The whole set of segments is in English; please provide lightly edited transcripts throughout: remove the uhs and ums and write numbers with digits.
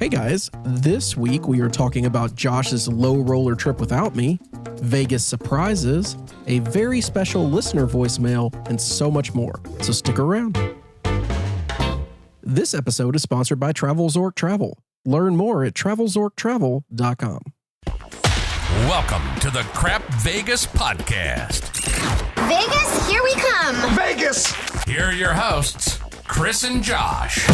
Hey guys, this week we are talking about Josh's low roller trip without me, Vegas surprises, a very special listener voicemail, and so much more. So stick around. This episode is sponsored by TravelZork Travel. Learn more at TravelZorkTravel.com. Welcome to the Crap Vegas podcast. Vegas, here we come. Vegas! Here are your hosts, Chris and Josh.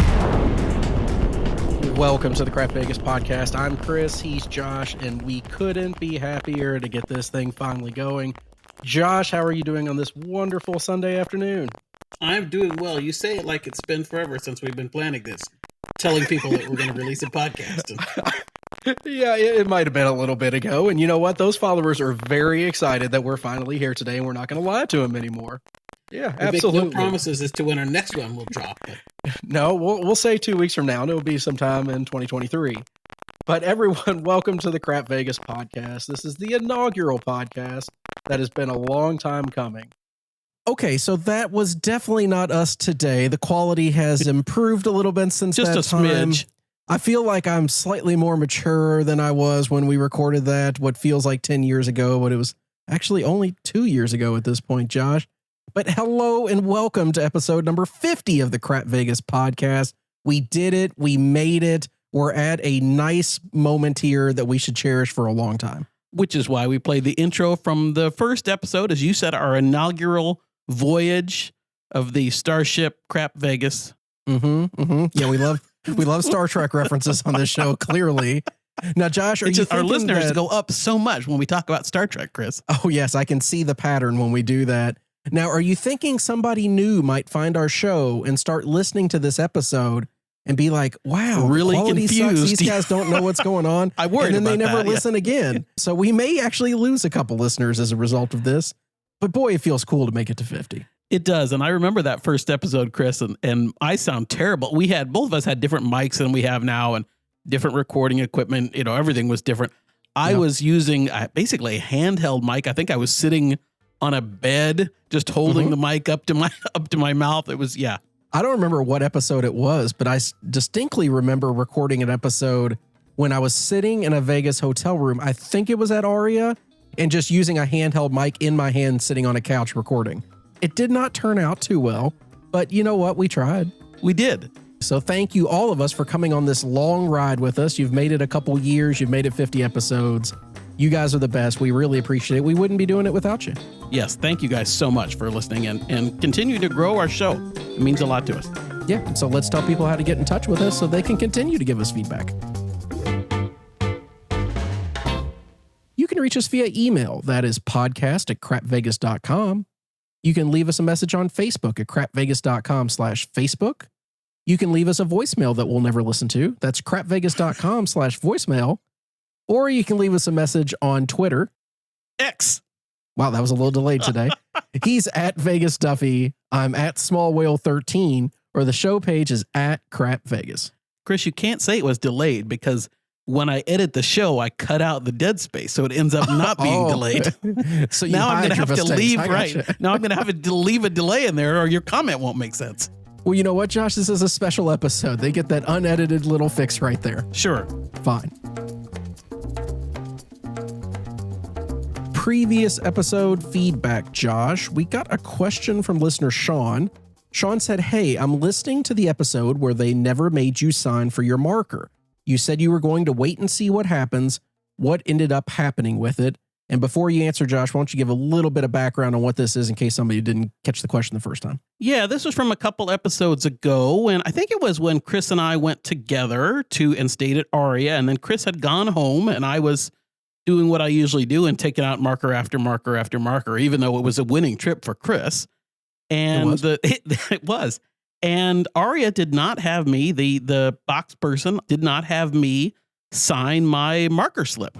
Welcome to the Crap Vegas podcast. I'm Chris, he's Josh, and we couldn't be happier to get this thing finally going. Josh, how are you doing on this wonderful Sunday afternoon? I'm doing well. You say it like it's been forever since we've been planning this, telling people that we're going to release a podcast. Yeah, it might have been a little bit ago. And you know what? Those followers are very excited that we're finally here today and we're not going to lie to them anymore. Yeah, we absolutely. make no promises as to when our next one will drop. No, we'll say 2 weeks from now, and it'll be sometime in 2023. But everyone, welcome to the Crap Vegas podcast. This is the inaugural podcast that has been a long time coming. Okay, so that was definitely not us today. The quality has improved a little bit since Just that a time. smidge. I feel like I'm slightly more mature than I was when we recorded that, what feels like 10 years ago, but it was actually only 2 years ago at this point, Josh. But hello and welcome to episode number 50 of the Crap Vegas podcast. We did it. We made it. We're at a nice moment here that we should cherish for a long time. Which is why we played the intro from the first episode, as you said, our inaugural voyage of the Starship Crap Vegas. Yeah, we love Star Trek references on this show, clearly. Now, Josh, are you Our thinking listeners that... go up so much when we talk about Star Trek, Chris. Oh, yes, I can see the pattern when we do that. Now, are you thinking somebody new might find our show and start listening to this episode and be like, wow, Really quality confused. sucks. These guys don't know what's going on. I worried And then they about never that, yeah. listen again. So we may actually lose a couple listeners as a result of this. But boy, it feels cool to make it to 50. It does. And I remember that first episode, Chris, and I sound terrible. Both of us had different mics than we have now and different recording equipment. You know, everything was different. I was using basically a handheld mic. I think I was sitting on a bed, just holding the mic up to my mouth. It was, yeah. I don't remember what episode it was, but I distinctly remember recording an episode when I was sitting in a Vegas hotel room. I think it was at Aria, and just using a handheld mic in my hand, sitting on a couch recording. It did not turn out too well, but you know what? We tried. We did. So thank you, all of us, for coming on this long ride with us. You've made it a couple years. You've made it 50 episodes. You guys are the best. We really appreciate it. We wouldn't be doing it without you. Yes. Thank you guys so much for listening and continue to grow our show. It means a lot to us. Yeah, so let's tell people how to get in touch with us so they can continue to give us feedback. You can reach us via email. That is podcast@crapvegas.com. You can leave us a message on Facebook at crapvegas.com/Facebook. You can leave us a voicemail that we'll never listen to. That's crapvegas.com/voicemail. Or you can leave us a message on Twitter. X. Wow, that was a little delayed today. He's at Vegas Duffy. I'm at Small Whale 13, or the show page is at Crap Vegas. Chris, you can't say it was delayed because when I edit the show, I cut out the dead space, so it ends up not being delayed. So you Now I'm hide going to your have to mistakes. leave, I right? gotcha. Now I'm going to have to leave a delay in there or your comment won't make sense. Well, you know what, Josh? This is a special episode. They get that unedited little fix right there. Sure. Fine. Previous episode feedback, Josh. We got a question from listener Sean. Sean said, hey, I'm listening to the episode where they never made you sign for your marker. You said you were going to wait and see what happens. What ended up happening with it? And before you answer, Josh, why don't you give a little bit of background on what this is in case somebody didn't catch the question the first time? Yeah, this was from a couple episodes ago, and I think it was when Chris and I went together and stayed at Aria, and then Chris had gone home, and I was doing what I usually do and taking out marker after marker after marker, even though it was a winning trip for Chris. And it was. And Aria did not have me, the box person did not have me sign my marker slip,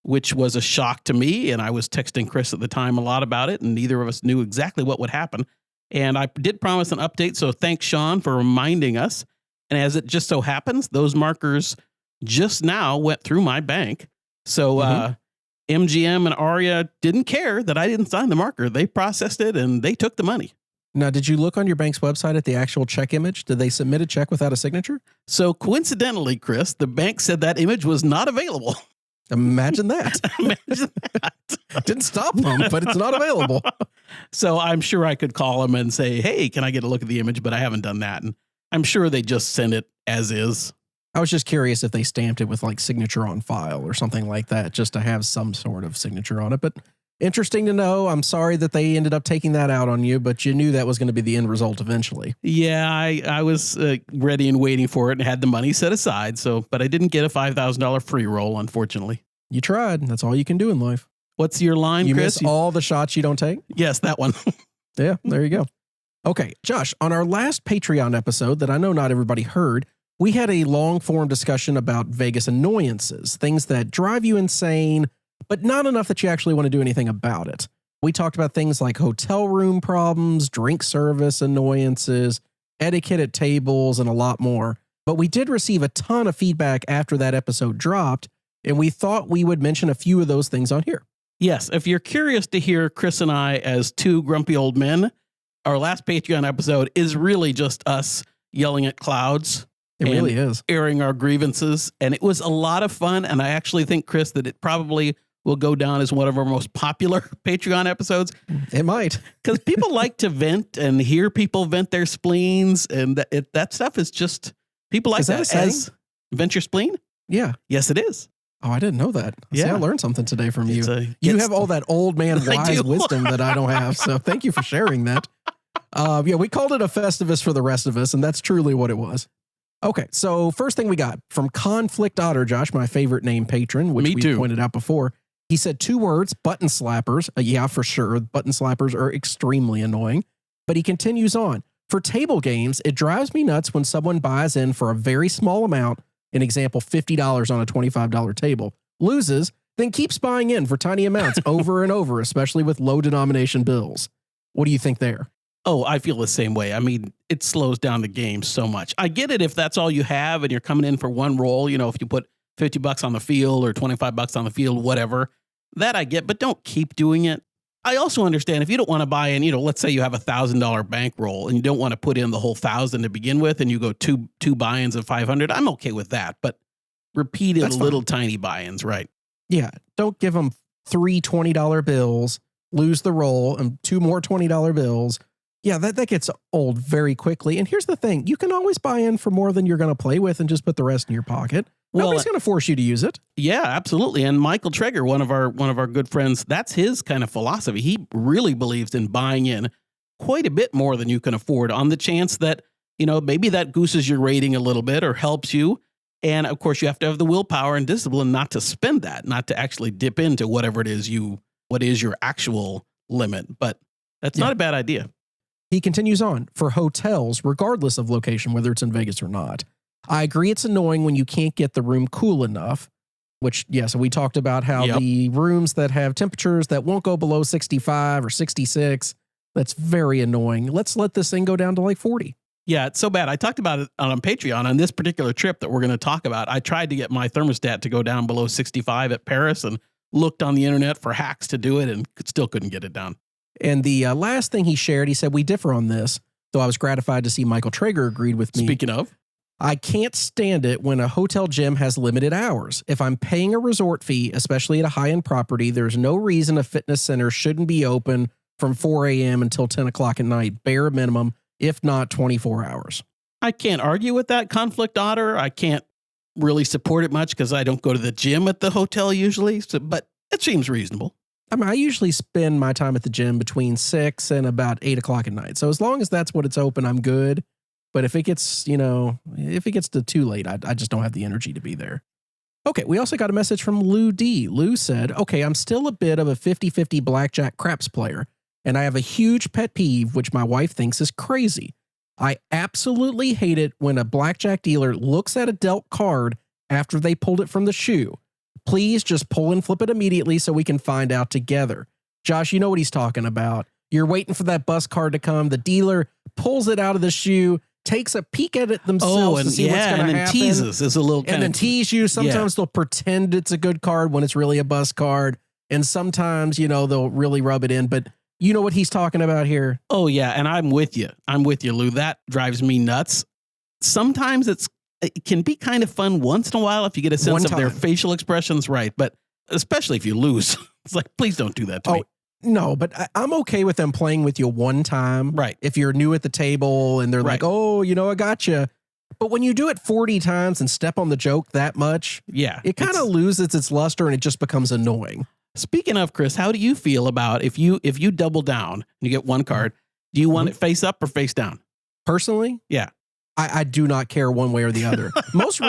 which was a shock to me. And I was texting Chris at the time a lot about it, and neither of us knew exactly what would happen. And I did promise an update, so thanks, Sean, for reminding us. And as it just so happens, those markers just now went through my bank. So MGM and Aria didn't care that I didn't sign the marker. They processed it and they took the money. Now, did you look on your bank's website at the actual check image? Did they submit a check without a signature? So coincidentally, Chris, the bank said that image was not available. Imagine that. Imagine that. Didn't stop them, but it's not available. So I'm sure I could call them and say, hey, can I get a look at the image? But I haven't done that. And I'm sure they just send it as is. I was just curious if they stamped it with like signature on file or something like that, just to have some sort of signature on it. But interesting to know. I'm sorry that they ended up taking that out on you, but you knew that was going to be the end result eventually. Yeah, I was ready and waiting for it and had the money set aside. But I didn't get a $5,000 free roll, unfortunately. You tried. That's all you can do in life. What's your line, You Chris? miss all the shots you don't take? Yes, that one. Yeah, there you go. Okay, Josh, on our last Patreon episode that I know not everybody heard, we had a long form discussion about Vegas annoyances, things that drive you insane, but not enough that you actually want to do anything about it. We talked about things like hotel room problems, drink service annoyances, etiquette at tables, and a lot more. But we did receive a ton of feedback after that episode dropped, and we thought we would mention a few of those things on here. Yes, if you're curious to hear Chris and I as two grumpy old men, our last Patreon episode is really just us yelling at clouds. It really is. Airing our grievances. And it was a lot of fun. And I actually think, Chris, that it probably will go down as one of our most popular Patreon episodes. It might. Because people like to vent and hear people vent their spleens. And that stuff is just, people like Is that a saying? as vent your spleen? Yeah. Yes, it is. Oh, I didn't know that. See, Yeah. I learned something today from you. It's You have all that old man I wise do. wisdom that I don't have. So thank you for sharing that. Yeah, we called it a Festivus for the rest of us, and that's truly what it was. Okay, so first thing we got from Conflict Otter, Josh, my favorite name patron, which Me we too. pointed out before. He said 2 words, button slappers. Yeah, for sure. Button slappers are extremely annoying. But he continues on. For table games, it drives me nuts when someone buys in for a very small amount, an example, $50 on a $25 table, loses, then keeps buying in for tiny amounts over and over, especially with low denomination bills. What do you think there? Oh, I feel the same way. I mean, it slows down the game so much. I get it if that's all you have and you're coming in for one roll, you know, if you put $50 on the field or $25 on the field, whatever, that I get, but don't keep doing it. I also understand if you don't want to buy in, you know, let's say you have $1,000 bankroll and you don't want to put in the whole 1,000 to begin with and you go two buy-ins of 500. I'm okay with that, but repeated That's fine. little tiny buy-ins, right? Yeah, don't give them 3 $20 bills, lose the roll, and 2 more $20 bills. Yeah, that gets old very quickly. And here's the thing. You can always buy in for more than you're going to play with and just put the rest in your pocket. Well, Nobody's going to force you to use it. Yeah, absolutely. And Michael Traeger, one of our good friends, that's his kind of philosophy. He really believes in buying in quite a bit more than you can afford on the chance that, you know, maybe that gooses your rating a little bit or helps you. And of course, you have to have the willpower and discipline not to spend that, not to actually dip into whatever it is what is your actual limit. But that's not a bad idea. He continues on. For hotels, regardless of location, whether it's in Vegas or not, I agree it's annoying when you can't get the room cool enough, which, yes, we talked about how the rooms that have temperatures that won't go below 65 or 66, that's very annoying. Let's let this thing go down to like 40. Yeah, it's so bad. I talked about it on Patreon on this particular trip that we're going to talk about. I tried to get my thermostat to go down below 65 at Paris and looked on the internet for hacks to do it and still couldn't get it down. And the last thing he shared, he said, we differ on this, though I was gratified to see Michael Traeger agreed with me. Speaking of, I can't stand it when a hotel gym has limited hours. If I'm paying a resort fee, especially at a high-end property, there's no reason a fitness center shouldn't be open from 4 a.m. until 10 o'clock at night, bare minimum, if not 24 hours. I can't argue with that, Conflict Otter. I can't really support it much because I don't go to the gym at the hotel usually, but it seems reasonable. I mean, I usually spend my time at the gym between 6 and about 8 o'clock at night. So as long as that's what it's open, I'm good. But if it gets, to too late, I just don't have the energy to be there. Okay, we also got a message from Lou D. Lou said, okay, I'm still a bit of a 50-50 blackjack craps player, and I have a huge pet peeve, which my wife thinks is crazy. I absolutely hate it when a blackjack dealer looks at a dealt card after they pulled it from the shoe. Please just pull and flip it immediately so we can find out together. Josh, you know what he's talking about. You're waiting for that bus card to come. The dealer pulls it out of the shoe, takes a peek at it themselves to see what's going to happen. Teases is a little and then tease you. Sometimes they'll pretend it's a good card when it's really a bus card. And sometimes, they'll really rub it in. But You know what he's talking about here? Oh, yeah. And I'm with you. Lou. That drives me nuts. Sometimes it can be kind of fun once in a while if you get a sense of their facial expressions right. But especially if you lose. It's like, please don't do that to me. No, but I'm okay with them playing with you one time. Right. If you're new at the table and they're like, oh, I got you. But when you do it 40 times and step on the joke that much, it kind of loses its luster and it just becomes annoying. Speaking of, Chris, how do you feel about if you double down and you get one card, do you want it face up or face down? Personally? Yeah. I do not care one way or the other. Most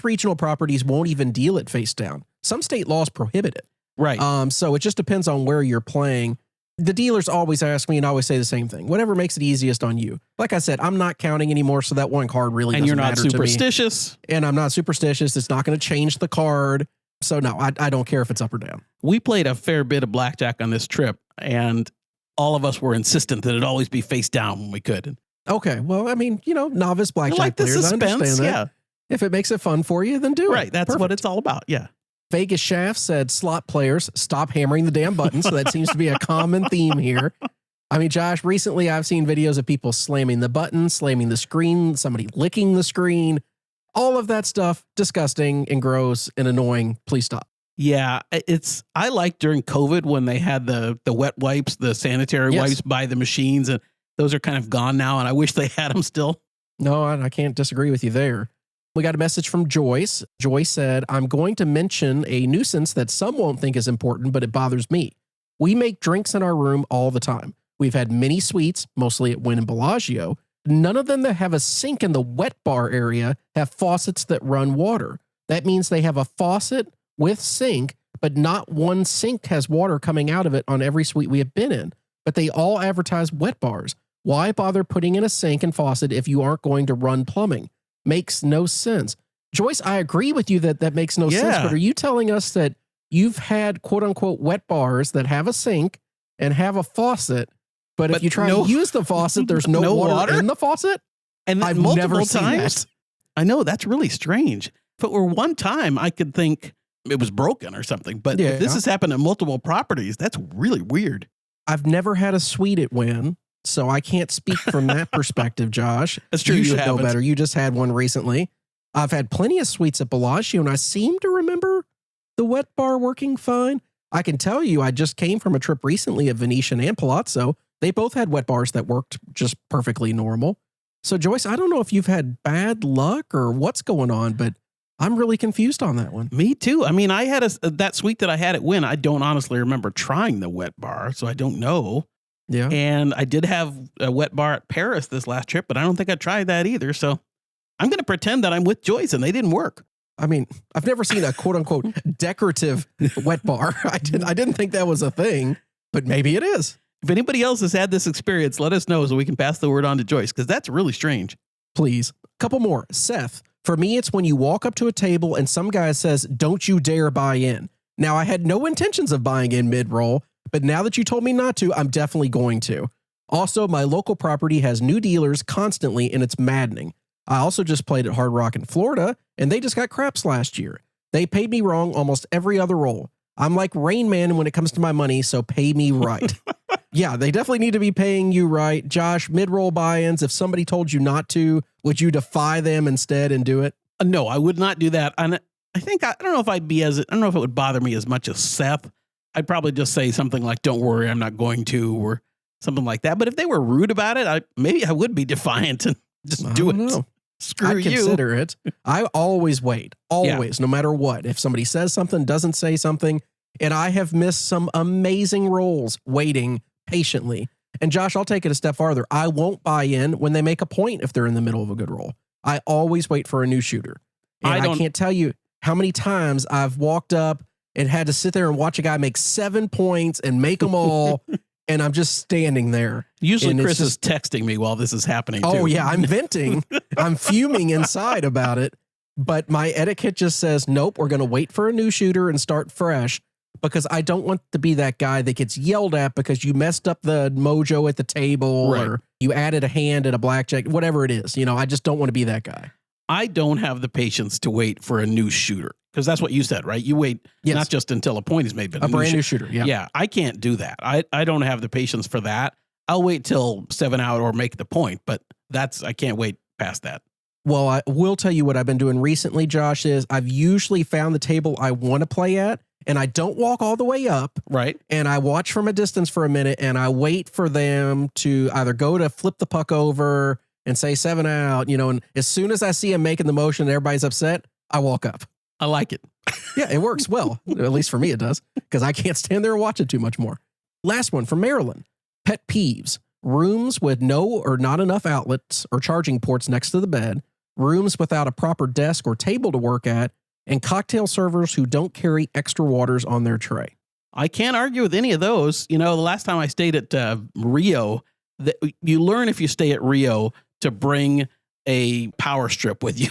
regional properties won't even deal it face down. Some state laws prohibit it. Right. So it just depends on where you're playing. The dealers always ask me and always say the same thing. Whatever makes it easiest on you. Like I said, I'm not counting anymore, so that one card really doesn't matter to me. And you're not superstitious. And I'm not superstitious. It's not going to change the card. So no, I don't care if it's up or down. We played a fair bit of blackjack on this trip, and all of us were insistent that it always be face down when we could. Okay. Well, I mean, novice blackjack the players, suspense, I understand that. yeah. If it makes it fun for you, then do it. Right. That's what it's all about. Yeah. Vegas Shaft said, slot players, stop hammering the damn button. So that seems to be a common theme here. I mean, Josh, recently I've seen videos of people slamming the button, slamming the screen, somebody licking the screen. All of that stuff, disgusting and gross and annoying. Please stop. Yeah, I like during COVID when they had the wet wipes, the sanitary wipes by the machines, and those are kind of gone now, and I wish they had them still. No, I can't disagree with you there. We got a message from Joyce. Joyce said, I'm going to mention a nuisance that some won't think is important, but it bothers me. We make drinks in our room all the time. We've had many suites, mostly at Wynn and Bellagio. None of them that have a sink in the wet bar area have faucets that run water. That means they have a faucet with sink, but not one sink has water coming out of it on every suite we have been in. But they all advertise wet bars. Why bother putting in a sink and faucet if you aren't going to run plumbing? Makes no sense. Joyce, I agree with you that makes no sense, but are you telling us that you've had quote unquote wet bars that have a sink and have a faucet, but if you try to use the faucet, there's no water in the faucet? And I've multiple never seen times. that. I know, that's really strange. If it were one time, I could think it was broken or something, but if this has happened at multiple properties, that's really weird. I've never had a suite at Wynn, so I can't speak from that perspective, Josh. That's true. You should know better. You just had one recently. I've had plenty of suites at Bellagio, and I seem to remember the wet bar working fine. I can tell you, I just came from a trip recently at Venetian and Palazzo. They both had wet bars that worked just perfectly normal. So, Joyce, I don't know if you've had bad luck or what's going on, but I'm really confused on that one. Me too. I mean, I had that suite that I had at Wynn. I don't honestly remember trying the wet bar, so I don't know. Yeah. And I did have a wet bar at Paris this last trip, but I don't think I tried that either. So I'm going to pretend that I'm with Joyce and they didn't work. I mean, I've never seen a quote unquote decorative wet bar. I didn't think that was a thing, but maybe it is. If anybody else has had this experience, let us know so we can pass the word on to Joyce, because that's really strange. Please. Couple more. Seth, for me, it's when you walk up to a table and some guy says, don't you dare buy in. Now, I had no intentions of buying in mid-roll, but now that you told me not to, I'm definitely going to. Also, my local property has new dealers constantly, and it's maddening. I also just played at Hard Rock in Florida, and they just got craps last year. They paid me wrong almost every other roll. I'm like Rain Man when it comes to my money, so pay me right. Yeah, they definitely need to be paying you right. Josh, mid-roll buy-ins, if somebody told you not to, would you defy them instead and do it? No, I would not do that. And I think, I don't know if I don't know if it would bother me as much as Seth. I'd probably just say something like, don't worry, I'm not going to, or something like that. But if they were rude about it, maybe I would be defiant and just do it. Know. Screw I'd you. Consider it. I always wait, no matter what. If somebody says something, doesn't say something, and I have missed some amazing rolls waiting patiently. And Josh, I'll take it a step farther. I won't buy in when they make a point if they're in the middle of a good roll. I always wait for a new shooter. And I can't tell you how many times I've walked up and had to sit there and watch a guy make 7 points and make them all. And I'm just standing there. Usually Chris is texting me while this is happening, too. Oh, yeah. I'm venting. I'm fuming inside about it. But my etiquette just says, nope, we're going to wait for a new shooter and start fresh, because I don't want to be that guy that gets yelled at because you messed up the mojo at the table or you added a hand at a blackjack, whatever it is. I just don't want to be that guy. I don't have the patience to wait for a new shooter. Because that's what you said, right? You wait Yes. not just until a point is made, but A brand new shooter. Yeah. Yeah, I can't do that. I don't have the patience for that. I'll wait till 7 out or make the point, but I can't wait past that. Well, I will tell you what I've been doing recently, Josh, is I've usually found the table I want to play at, and I don't walk all the way up. Right. And I watch from a distance for a minute, and I wait for them to either go to flip the puck over and say 7 out, and as soon as I see them making the motion and everybody's upset, I walk up. I like it. Yeah, it works well. At least for me, it does, because I can't stand there and watch it too much more. Last one from Maryland. Pet peeves. Rooms with no or not enough outlets or charging ports next to the bed, rooms without a proper desk or table to work at, and cocktail servers who don't carry extra waters on their tray. I can't argue with any of those. The last time I stayed at Rio, you learn if you stay at Rio to bring a power strip with you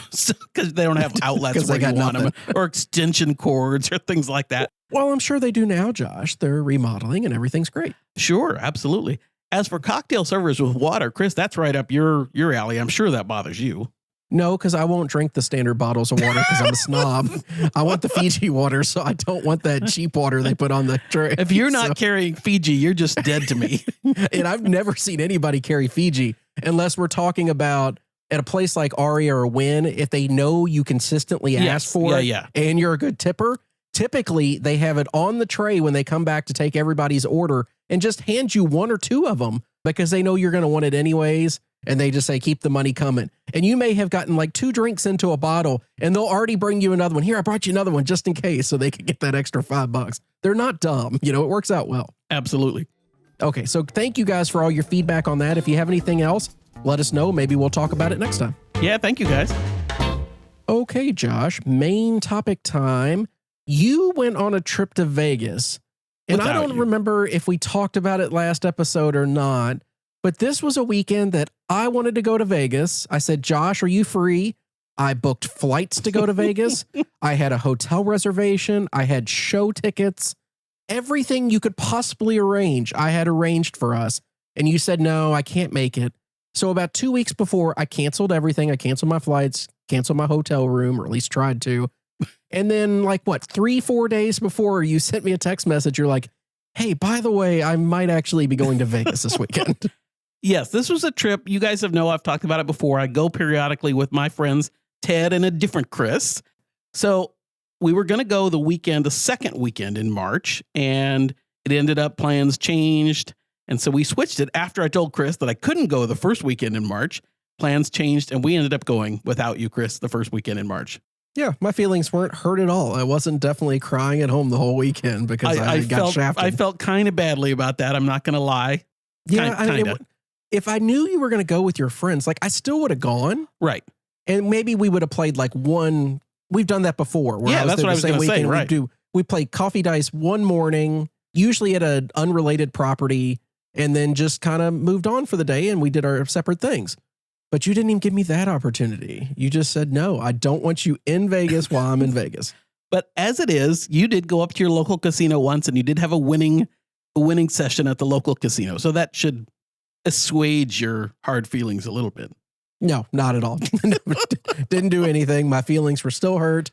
because they don't have outlets where you want them, or extension cords or things like that. Well, I'm sure they do now, Josh. They're remodeling and everything's great. Sure, absolutely. As for cocktail servers with water, Chris, that's right up your alley. I'm sure that bothers you. No, because I won't drink the standard bottles of water because I'm a snob. I want the Fiji water, so I don't want that cheap water they put on the tray. If you're not carrying Fiji, you're just dead to me. And I've never seen anybody carry Fiji unless we're talking about at a place like Aria or Wynn, if they know you consistently ask for it and you're a good tipper, typically they have it on the tray when they come back to take everybody's order and just hand you 1 or 2 of them because they know you're going to want it anyways. And they just say, keep the money coming. And you may have gotten like 2 drinks into a bottle and they'll already bring you another one. Here, I brought you another one just in case so they can get that extra $5. They're not dumb. It works out well. Absolutely. Okay, so thank you guys for all your feedback on that. If you have anything else, let us know. Maybe we'll talk about it next time. Yeah, thank you guys. Okay, Josh, main topic time. You went on a trip to Vegas. And I don't remember if we talked about it last episode or not, but this was a weekend that I wanted to go to Vegas. I said, Josh, are you free? I booked flights to go to Vegas. I had a hotel reservation. I had show tickets. Everything you could possibly arrange, I had arranged for us. And you said, no, I can't make it. So about 2 weeks before, I canceled everything. I canceled my flights, canceled my hotel room, or at least tried to. And then 3-4 days before, you sent me a text message. You're like, hey, by the way, I might actually be going to Vegas this weekend. Yes, this was a trip. You guys have I've talked about it before. I go periodically with my friends, Ted and a different Chris. So we were going to go the second weekend in March, and it ended up plans changed. And so we switched it after I told Chris that I couldn't go the first weekend in March. Plans changed, and we ended up going without you, Chris, the first weekend in March. Yeah, my feelings weren't hurt at all. I wasn't definitely crying at home the whole weekend because I got shafted. I felt kind of badly about that. I'm not going to lie. Yeah, kind of. If I knew you were going to go with your friends, I still would have gone. Right. And maybe we would have played one. We've done that before. Yeah, that's what I was going to say. Right. We played coffee dice one morning, usually at an unrelated property, and then just kind of moved on for the day and we did our separate things. But you didn't even give me that opportunity. You just said, no, I don't want you in Vegas while I'm in Vegas. But as it is, you did go up to your local casino once and you did have a winning session at the local casino. So that should assuage your hard feelings a little bit. No, not at all. Didn't do anything. My feelings were still hurt.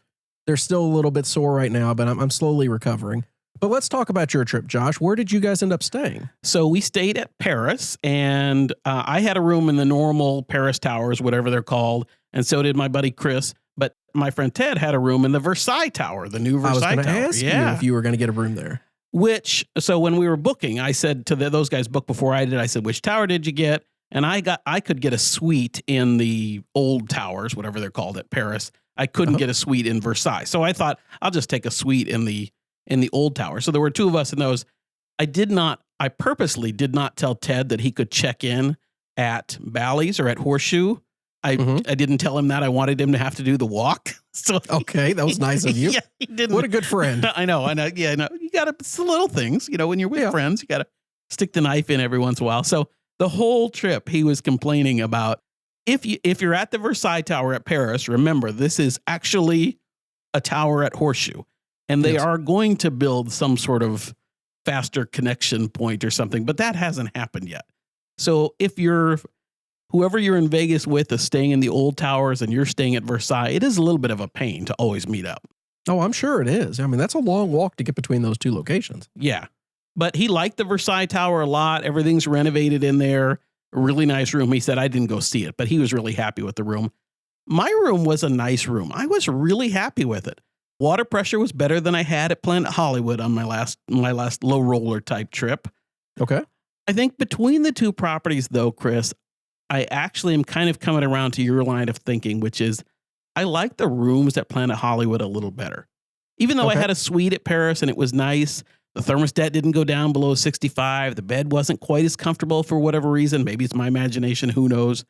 They're still a little bit sore right now, but I'm slowly recovering. But let's talk about your trip, Josh. Where did you guys end up staying? So we stayed at Paris, and I had a room in the normal Paris Towers, whatever they're called, and so did my buddy Chris. But my friend Ted had a room in the Versailles Tower, the new Versailles Tower. I was going to ask you if you were going to get a room there. So when we were booking, I said to those guys booked before I did, I said, which tower did you get? And I could get a suite in the old towers, whatever they're called at Paris. I couldn't get a suite in Versailles. So I thought I'll just take a suite in the old tower. So there were 2 of us in those. I purposely did not tell Ted that he could check in at Bally's or at Horseshoe. I didn't tell him that. I wanted him to have to do the walk. So okay, that was nice of you. Yeah, he didn't. What a good friend. I know. Yeah, I know. You got to, it's the little things, when you're with friends, you got to stick the knife in every once in a while. So the whole trip, he was complaining about if you're at the Versailles Tower at Paris, remember, this is actually a tower at Horseshoe. And they are going to build some sort of faster connection point or something, but that hasn't happened yet. So if whoever you're in Vegas with is staying in the old towers and you're staying at Versailles, it is a little bit of a pain to always meet up. Oh, I'm sure it is. I mean, that's a long walk to get between those two locations. Yeah. But he liked the Versailles Tower a lot. Everything's renovated in there. A really nice room. He said I didn't go see it, but he was really happy with the room. My room was a nice room. I was really happy with it. Water pressure was better than I had at Planet Hollywood on my last low roller type trip. Okay. I think between the two properties, though, Chris, I actually am kind of coming around to your line of thinking, which is I like the rooms at Planet Hollywood a little better. Even though I had a suite at Paris and it was nice, the thermostat didn't go down below 65. The bed wasn't quite as comfortable for whatever reason. Maybe it's my imagination. Who knows?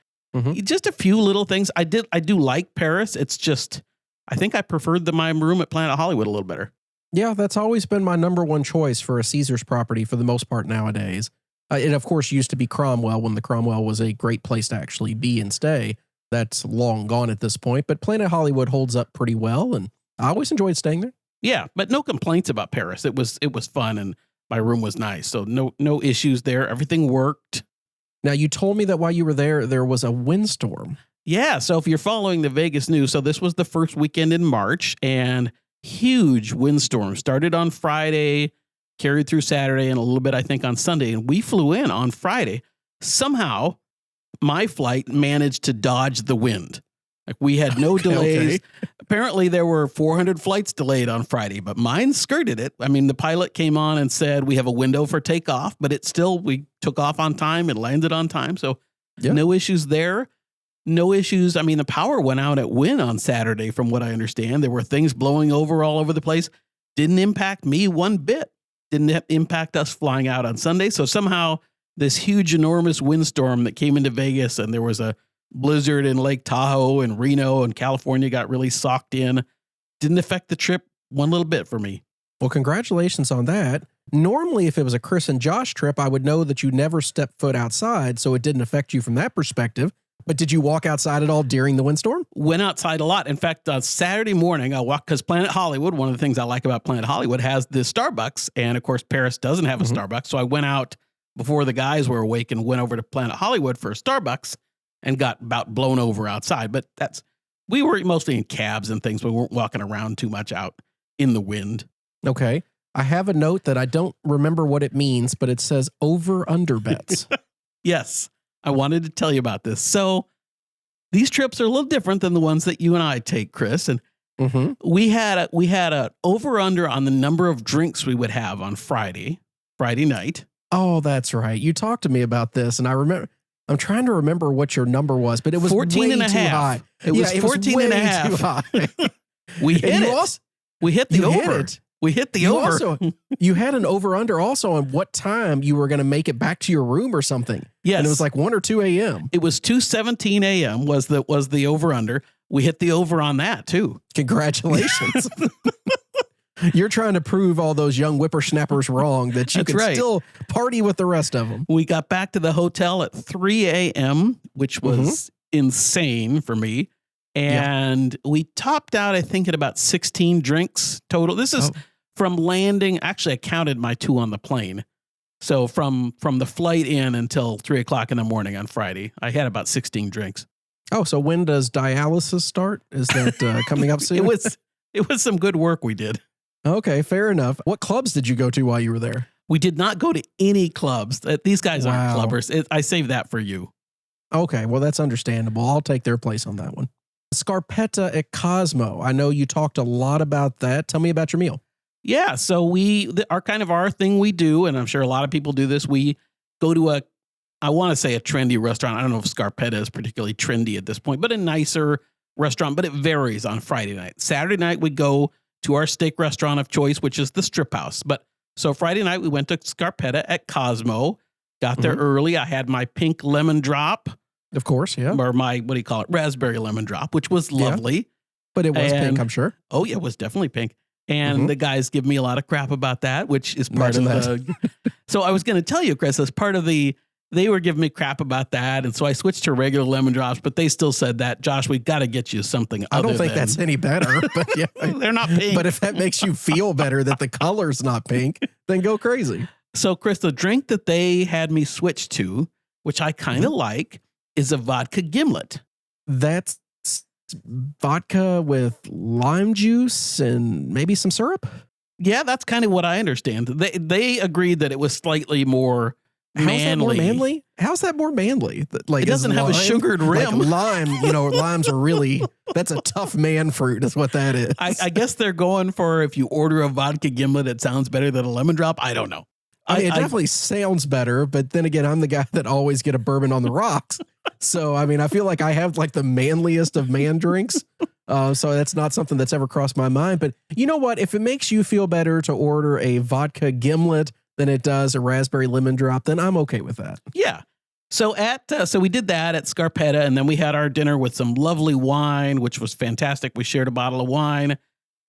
Just a few little things. I do like Paris. It's just, I think I preferred my room at Planet Hollywood a little better. Yeah, that's always been my number one choice for a Caesars property for the most part nowadays. It, of course, used to be Cromwell when the Cromwell was a great place to actually be and stay. That's long gone at this point, but Planet Hollywood holds up pretty well, and I always enjoyed staying there. Yeah, but no complaints about Paris. It was fun, and my room was nice, so no issues there. Everything worked. Now, you told me that while you were there was a windstorm. Yeah, so if you're following the Vegas news, so this was the first weekend in March, and huge windstorm started on Friday, carried through Saturday, and a little bit, I think, on Sunday. And we flew in on Friday. Somehow, my flight managed to dodge the wind. Like, we had no delays. Okay. Apparently, there were 400 flights delayed on Friday, but mine skirted it. I mean, the pilot came on and said, we have a window for takeoff, but we took off on time and landed on time. So no issues there. No issues. I mean, the power went out at Wynn on Saturday, from what I understand. There were things blowing over all over the place. Didn't impact me one bit. Didn't impact us flying out on Sunday. So somehow this huge, enormous windstorm that came into Vegas, and there was a blizzard in Lake Tahoe and Reno and California got really socked in. Didn't affect the trip one little bit for me. Well, congratulations on that. Normally, if it was a Chris and Josh trip, I would know that you never stepped foot outside, so it didn't affect you from that perspective. But did you walk outside at all during the windstorm? Went outside a lot. In fact, on Saturday morning, I walked, because Planet Hollywood, one of the things I like about Planet Hollywood, has the Starbucks. And of course, Paris doesn't have a Starbucks. So I went out before the guys were awake and went over to Planet Hollywood for a Starbucks and got about blown over outside. But we were mostly in cabs and things. We weren't walking around too much out in the wind. Okay. I have a note that I don't remember what it means, but it says over-under bets. Yes. I wanted to tell you about this. So these trips are a little different than the ones that you and I take, Chris. And we had a over-under on the number of drinks we would have on Friday night. Oh, that's right. You talked to me about this, and I'm trying to remember what your number was, but it was 14 and a half. High. It was 14 and a half. We hit it. We hit the over. We hit the over. You had an over-under also on what time you were going to make it back to your room or something. Yes. And it was like 1 or 2 a.m. It was 2:17 a.m. was the over-under. We hit the over on that too. Congratulations. You're trying to prove all those young whippersnappers wrong that you can still party with the rest of them. We got back to the hotel at 3 a.m., which was insane for me. And we topped out, I think, at about 16 drinks total. This is from landing. Actually, I counted my 2 on the plane. So from the flight in until 3 o'clock in the morning on Friday, I had about 16 drinks. Oh, so when does dialysis start? Is that coming up soon? It was some good work we did. Okay, fair enough. What clubs did you go to while you were there? We did not go to any clubs. These guys aren't clubbers. I saved that for you. Okay, well, that's understandable. I'll take their place on that one. Scarpetta at Cosmo. I know you talked a lot about that. Tell me about your meal. Yeah, so our thing we do, and I'm sure a lot of people do this, we go to I want to say a trendy restaurant. I don't know if Scarpetta is particularly trendy at this point, but a nicer restaurant, but it varies on Friday night. Saturday night, we go to our steak restaurant of choice, which is the Strip House. So Friday night, we went to Scarpetta at Cosmo, got there early. I had my pink lemon drop. Of course, yeah. Or my, raspberry lemon drop, which was lovely. Yeah, but it was pink, I'm sure. Oh, yeah, it was definitely pink. And the guys give me a lot of crap about that, which is part of the... So I was going to tell you, Chris, as part of they were giving me crap about that. And so I switched to regular lemon drops, but they still said that, Josh, we got to get you something I don't think that's any better, but yeah. They're not pink. But if that makes you feel better that the color's not pink, then go crazy. So, Chris, the drink that they had me switch to, which I kind of like, is a vodka gimlet. That's vodka with lime juice and maybe some syrup. Yeah, that's kind of what I understand. They agreed that it was slightly more How's manly. that more manly? How's that more manly? Like, It doesn't have a sugared rim. Like lime, limes are really, that's a tough man fruit is what that is. I guess they're going for, if you order a vodka gimlet, it sounds better than a lemon drop. I don't know. I mean, it definitely sounds better, but then again, I'm the guy that always get a bourbon on the rocks. So, I mean, I feel like I have like the manliest of man drinks. So that's not something that's ever crossed my mind. But you know what? If it makes you feel better to order a vodka gimlet than it does a raspberry lemon drop, then I'm okay with that. Yeah. So so we did that at Scarpetta, and then we had our dinner with some lovely wine, which was fantastic. We shared a bottle of wine,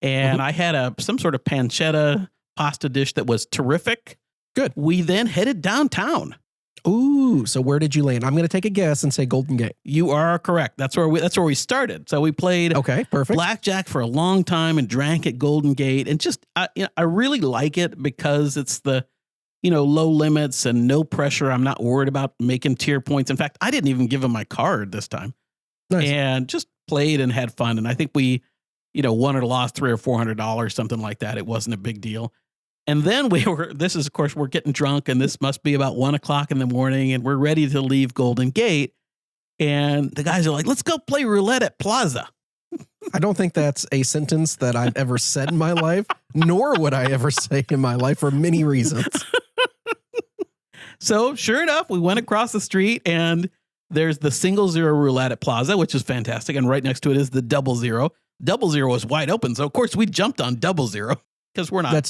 and I had some sort of pancetta pasta dish that was terrific. Good. We then headed downtown. Ooh, so where did you land? I'm going to take a guess and say Golden Gate. You are correct. That's where we started. So we played perfect. blackjack for a long time and drank at Golden Gate, and just I really like it because it's the low limits and no pressure. I'm not worried about making tier points. In fact, I didn't even give him my card this time. Nice. And just played and had fun. And I think we, won or lost $300 or $400, something like that. It wasn't a big deal. And then of course, we're getting drunk, and this must be about 1:00 in the morning, and we're ready to leave Golden Gate. And the guys are like, let's go play roulette at Plaza. I don't think that's a sentence that I've ever said in my life, nor would I ever say in my life for many reasons. So sure enough, we went across the street, and there's the 0 roulette at Plaza, which is fantastic. And right next to it is the 0. 0 was wide open. So of course we jumped on 0 because we're not.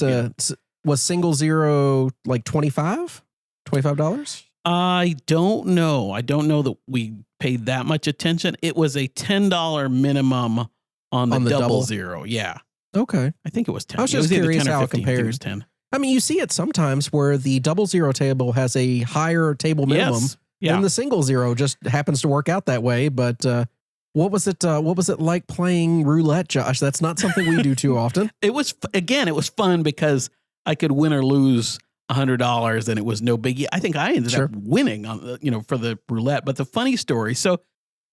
Was 0 like $25? I don't know. I don't know that we paid that much attention. It was a $10 minimum on the 0. Yeah. Okay. I think it was 10. I was just curious how it 15. I think it compared. was 10. I mean, you see it sometimes where the 0 table has a higher table minimum. Yes. Yeah. And the 0 just happens to work out that way. But what was it like playing roulette, Josh? That's not something we do too often. It was fun because I could win or lose $100 and it was no biggie. I think I ended up winning on for the roulette. But the funny story, so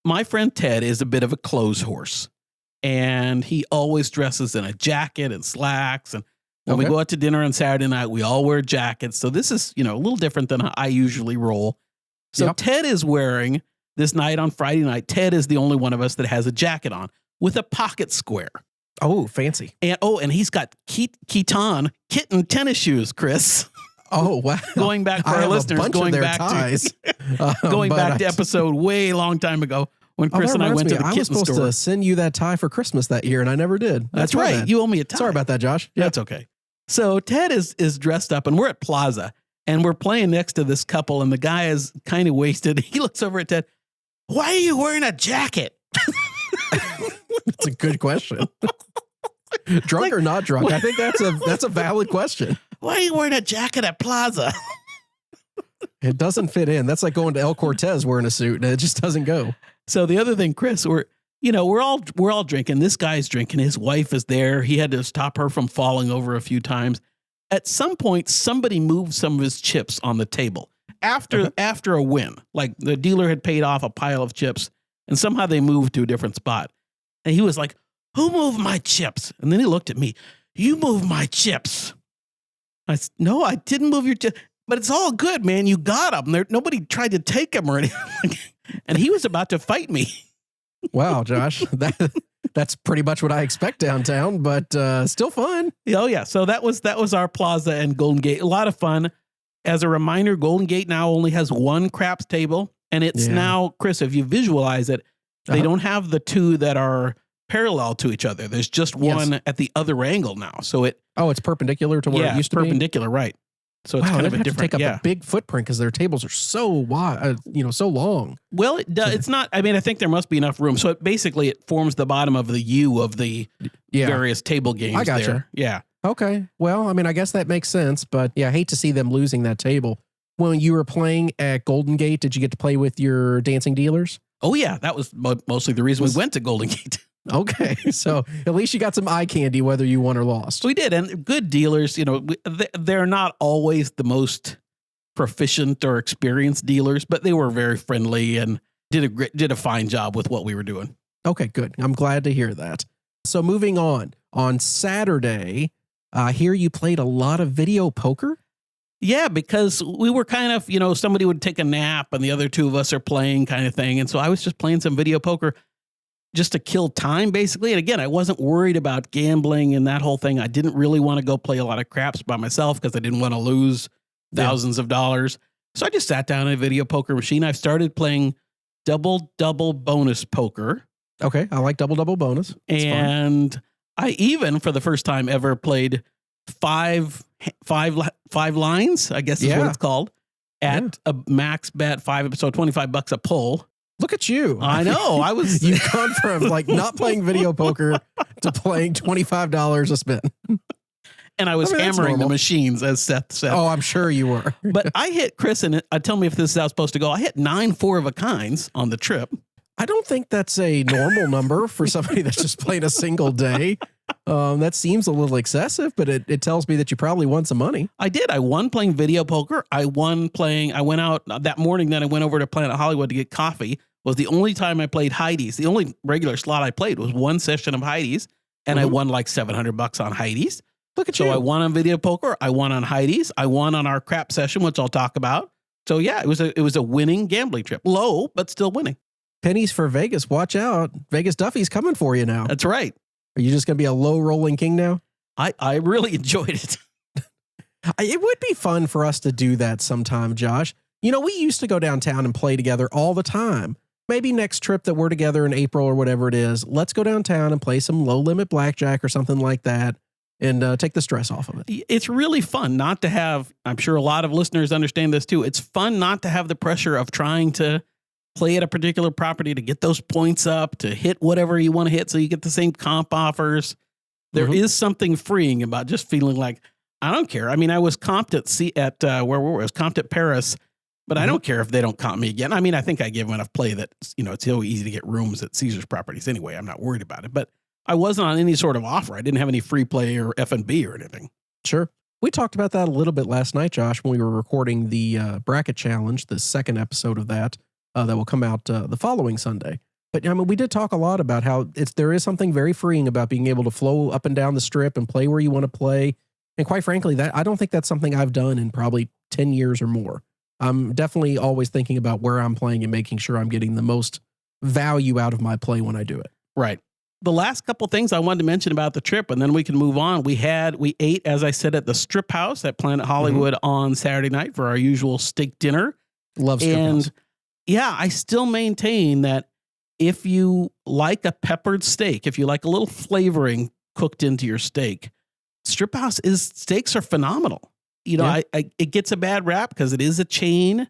my friend Ted is a bit of a clothes horse, and he always dresses in a jacket and slacks. And when we go out to dinner on Saturday night, we all wear jackets. So this is, a little different than how I usually roll. So Ted is wearing this night on Friday night. Ted is the only one of us that has a jacket on with a pocket square. Oh, fancy. And he's got kitten tennis shoes, Chris. Oh, wow. Going back for our listeners, going back to episode way long time ago when Chris and I went to the kitten store. I was supposed to send you that tie for Christmas that year, and I never did. That's right. Bad. You owe me a tie. Sorry about that, Josh. Yeah, that's okay. So Ted is dressed up, and we're at Plaza, and we're playing next to this couple, and the guy is kind of wasted. He looks over at Ted. Why are you wearing a jacket? That's a good question. Drunk or not drunk? I think that's a valid question. Why are you wearing a jacket at Plaza? It doesn't fit in. That's like going to El Cortez wearing a suit, and it just doesn't go. So the other thing, Chris, we're all drinking. This guy's drinking. His wife is there. He had to stop her from falling over a few times. At some point, somebody moved some of his chips on the table after a win. Like the dealer had paid off a pile of chips, and somehow they moved to a different spot. And he was like, "Who moved my chips?" And then he looked at me. "You moved my chips." I said, "No, I didn't move your chips. But it's all good, man. You got them. Nobody tried to take them or anything." And he was about to fight me. Wow, Josh, that's pretty much what I expect downtown, but still fun. Oh yeah. So that was our Plaza and Golden Gate. A lot of fun. As a reminder, Golden Gate now only has one craps table, and it's now, Chris, if you visualize it, they don't have the two that are parallel to each other. There's just one at the other angle now. So it's perpendicular to where it used to be. Perpendicular, right? So it's kind of a different. To take up a big footprint because their tables are so wide, so long. Well, it does. It's not. I mean, I think there must be enough room. So it forms the bottom of the U of the various table games. I gotcha. There. Yeah. Okay. Well, I mean, I guess that makes sense, but I hate to see them losing that table. When you were playing at Golden Gate, did you get to play with your dancing dealers? Oh yeah, that was mostly the reason we went to Golden Gate. Okay, so at least you got some eye candy, whether you won or lost. We did, and good dealers. They're not always the most proficient or experienced dealers, but they were very friendly and did a fine job with what we were doing. Okay, good. I'm glad to hear that. So moving on Saturday, here you played a lot of video poker. Yeah, because we were kind of, somebody would take a nap and the other two of us are playing kind of thing. And so I was just playing some video poker just to kill time, basically. And again, I wasn't worried about gambling and that whole thing. I didn't really want to go play a lot of craps by myself because I didn't want to lose thousands of dollars. So I just sat down at a video poker machine. I started playing double bonus poker. Okay, I like double bonus. It's and fun. I even, for the first time ever, played five lines, I guess is what it's called, at a max bet so $25 a pull. Look at you. I know. I was. You've gone from like not playing video poker to playing $25 a spin. And I was hammering the machines, as Seth said. Oh, I'm sure you were. But I hit Chris, and tell me if this is how it's supposed to go. I hit 9 4-of-a-kinds on the trip. I don't think that's a normal number for somebody that's just playing a single day. That seems a little excessive, but it tells me that you probably won some money. I did. I won playing video poker. I went out that morning, then I went over to Planet Hollywood to get coffee. Was the only time I played Heidi's. The only regular slot I played was one session of Heidi's, and I won like $700 on Heidi's. Look at you. So I won on video poker. I won on Heidi's. I won on our crap session, which I'll talk about. So yeah, it was a winning gambling trip. Low, but still winning. Pennies for Vegas. Watch out. Vegas Duffy's coming for you now. That's right. Are you just going to be a low rolling king now? I really enjoyed it. It would be fun for us to do that sometime, Josh. We used to go downtown and play together all the time. Maybe next trip that we're together in April or whatever it is, let's go downtown and play some low limit blackjack or something like that and take the stress off of it. It's really fun not to have, I'm sure a lot of listeners understand this too. It's fun not to have the pressure of trying to play at a particular property to get those points up, to hit whatever you want to hit so you get the same comp offers. There is something freeing about just feeling like, I don't care. I mean, I was comped at where were we? I was comped at Paris, but I don't care if they don't comp me again. I mean, I think I gave them enough play that, it's so easy to get rooms at Caesars properties anyway. I'm not worried about it, but I wasn't on any sort of offer. I didn't have any free play or F&B or anything. Sure. We talked about that a little bit last night, Josh, when we were recording the bracket challenge, the second episode of that will come out the following Sunday. But I mean, we did talk a lot about how there is something very freeing about being able to flow up and down the strip and play where you want to play. And quite frankly, I don't think that's something I've done in probably 10 years or more. I'm definitely always thinking about where I'm playing and making sure I'm getting the most value out of my play when I do it. Right. The last couple things I wanted to mention about the trip, and then we can move on. We ate, as I said, at the Strip House at Planet Hollywood on Saturday night for our usual steak dinner. Love Strip House. Yeah, I still maintain that if you like a peppered steak, if you like a little flavoring cooked into your steak, Strip House steaks are phenomenal. It gets a bad rap because it is a chain,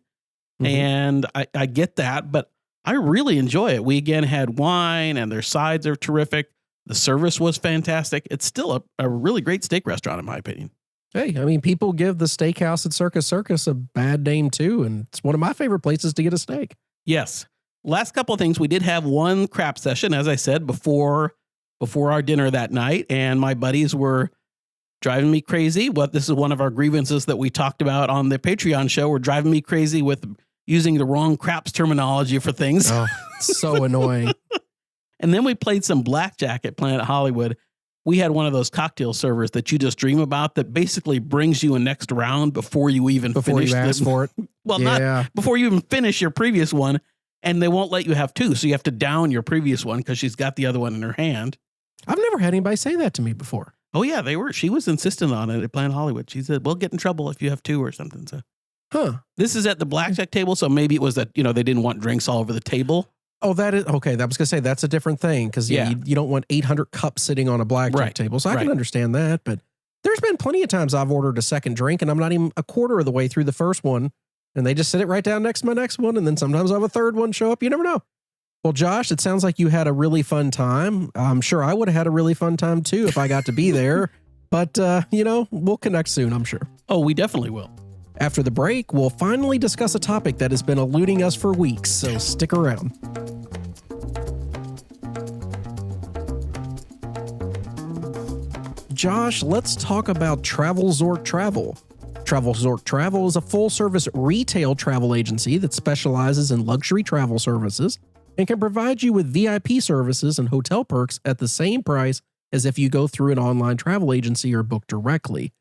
and I get that, but I really enjoy it. We again had wine, and their sides are terrific. The service was fantastic. It's still a really great steak restaurant, in my opinion. Hey, I mean, people give the steakhouse at Circus a bad name too, and it's one of my favorite places to get a steak. Yes. Last couple of things. We did have one crap session, as I said, before our dinner that night, and my buddies were driving me crazy. This is one of our grievances that we talked about on the Patreon show. We're driving me crazy with using the wrong craps terminology for things. Oh, so annoying. And then we played some blackjack at Planet Hollywood. We had one of those cocktail servers that you just dream about that basically brings you a next round before you even finish you ask for it. Well, not before you even finish your previous one, and they won't let you have two. So you have to down your previous one because she's got the other one in her hand. I've never had anybody say that to me before. Oh yeah, she was insistent on it at Planet Hollywood. She said, we'll get in trouble if you have two or something. So, this is at the blackjack table. So maybe it was that, they didn't want drinks all over the table. Oh, that is okay. I was going to say that's a different thing because you don't want 800 cups sitting on a blackjack table. So I can understand that. But there's been plenty of times I've ordered a second drink and I'm not even a quarter of the way through the first one. And they just sit it right down next to my next one. And then sometimes I have a third one show up. You never know. Well, Josh, it sounds like you had a really fun time. I'm sure I would have had a really fun time too if I got to be there. But, we'll connect soon, I'm sure. Oh, we definitely will. After the break, we'll finally discuss a topic that has been eluding us for weeks. So stick around. Josh, let's talk about TravelZork Travel. TravelZork Travel is a full-service retail travel agency that specializes in luxury travel services. and can provide you with VIP services and hotel perks at the same price as if you go through an online travel agency or book directly.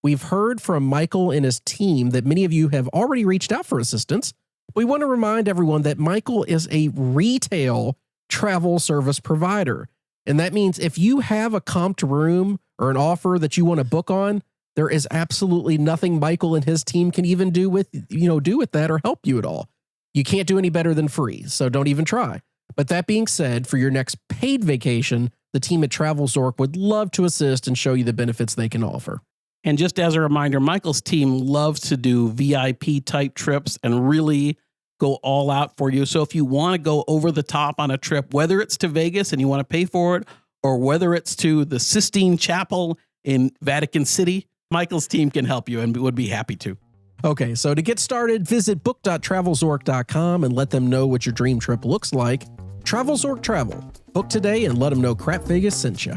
We've heard from Michael and his team that many of you have already reached out for assistance. We want to remind everyone that Michael is a retail travel service provider. And that means if you have a comped room or an offer that you want to book on, there is absolutely nothing Michael and his team can even do with that or help you at all. You can't do any better than free, so don't even try. But that being said, for your next paid vacation, the team at Travel Zork would love to assist and show you the benefits they can offer. And just as a reminder, Michael's team loves to do VIP type trips and really go all out for you. So if you want to go over the top on a trip, whether it's to Vegas and you want to pay for it, or whether it's to the Sistine Chapel in Vatican City, Michael's team can help you and would be happy to. Okay, so to get started, visit book.travelzork.com and let them know what your dream trip looks like. Travel Zork Travel. Book today and let them know Crap Vegas sent you.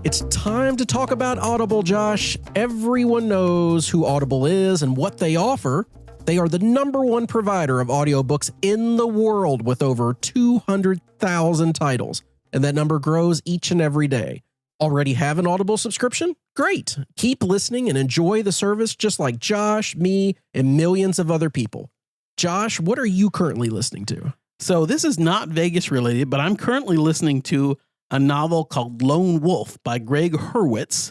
It's time to talk about Audible, Josh. Everyone knows who Audible is and what they offer. They are the #1 provider of audiobooks in the world with over 200,000 titles, and that number grows each and every day. Already have an Audible subscription? Great. Keep listening and enjoy the service just like Josh, me, and millions of other people. Josh, what are you currently listening to? So this is not Vegas related, but I'm currently listening to a novel called Lone Wolf by Greg Hurwitz,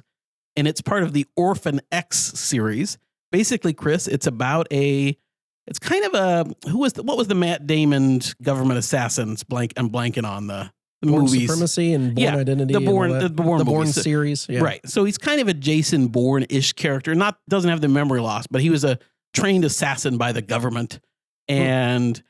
and it's part of the Orphan X series. Basically, Chris, it's about it's kind of what was the Matt Damon government assassins I'm blanking on the Born movies. Supremacy and Born Identity. The Born series. Yeah. Right. So he's kind of a Jason Bourne-ish character. Doesn't have the memory loss, but he was a trained assassin by the government, and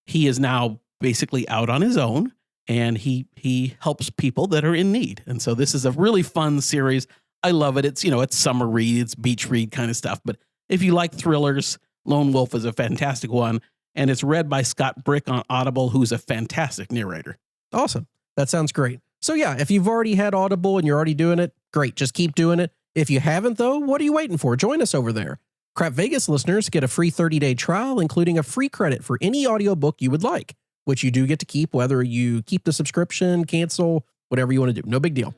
he is now basically out on his own. And he helps people that are in need. And so this is a really fun series. I love it. It's summer read, it's beach read kind of stuff. But if you like thrillers, Lone Wolf is a fantastic one. And it's read by Scott Brick on Audible, who's a fantastic narrator. Awesome. That sounds great. So yeah, if you've already had Audible and you're already doing it, great. Just keep doing it. If you haven't though, what are you waiting for? Join us over there. Crap Vegas listeners get a free 30-day trial, including a free credit for any audiobook you would like, which you do get to keep whether you keep the subscription, cancel, whatever you want to do. No big deal.